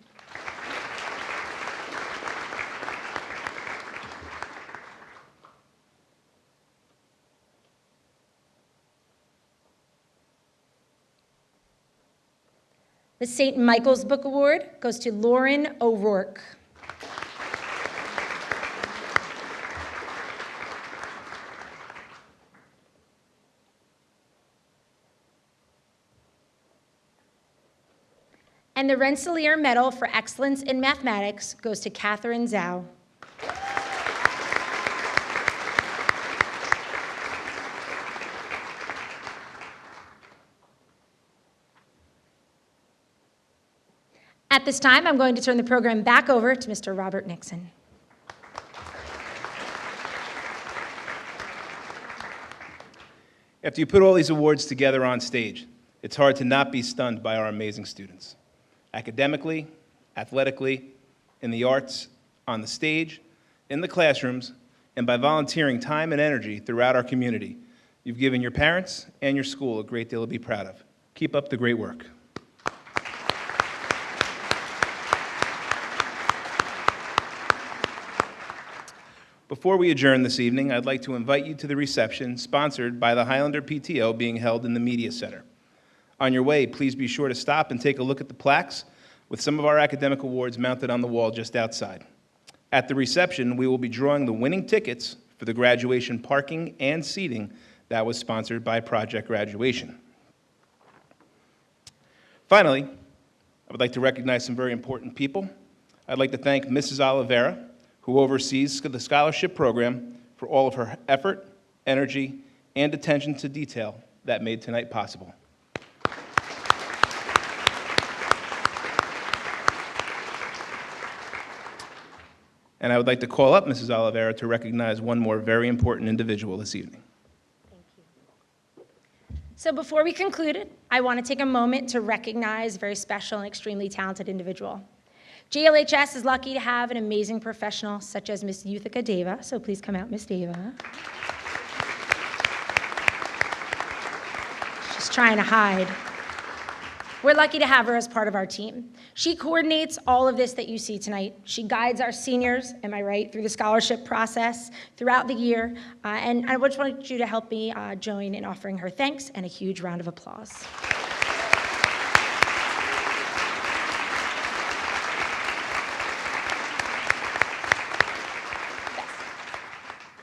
The St. Michael's Book Award goes to Lauren O'Rourke. And the Rensselaer Medal for Excellence in Mathematics goes to Catherine Zhao. At this time, I'm going to turn the program back over to Mr. Robert Nixon. After you put all these awards together on stage, it's hard to not be stunned by our amazing students. Academically, athletically, in the arts, on the stage, in the classrooms, and by volunteering time and energy throughout our community, you've given your parents and your school a great deal to be proud of. Keep up the great work. Before we adjourn this evening, I'd like to invite you to the reception sponsored by the Highlander PTO being held in the Media Center. On your way, please be sure to stop and take a look at the plaques with some of our academic awards mounted on the wall just outside. At the reception, we will be drawing the winning tickets for the graduation parking and seating that was sponsored by Project Graduation. Finally, I would like to recognize some very important people. I'd like to thank Mrs. Oliveira, who oversees the scholarship program, for all of her effort, energy, and attention to detail that made tonight possible. And I would like to call up Mrs. Oliveira to recognize one more very important individual this evening. So before we conclude, I want to take a moment to recognize a very special and extremely talented individual. GLHS is lucky to have an amazing professional such as Miss Yuthika Deva, so please come out, Miss Deva. She's trying to hide. We're lucky to have her as part of our team. She coordinates all of this that you see tonight. She guides our seniors, am I right, through the scholarship process throughout the year. And I just want you to help me join in offering her thanks and a huge round of applause.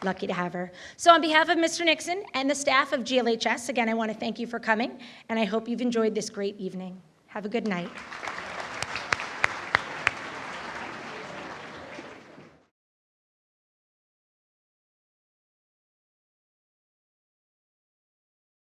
Lucky to have her. So on behalf of Mr. Nixon and the staff of GLHS, again, I want to thank you for coming, and I hope you've enjoyed this great evening. Have a good night.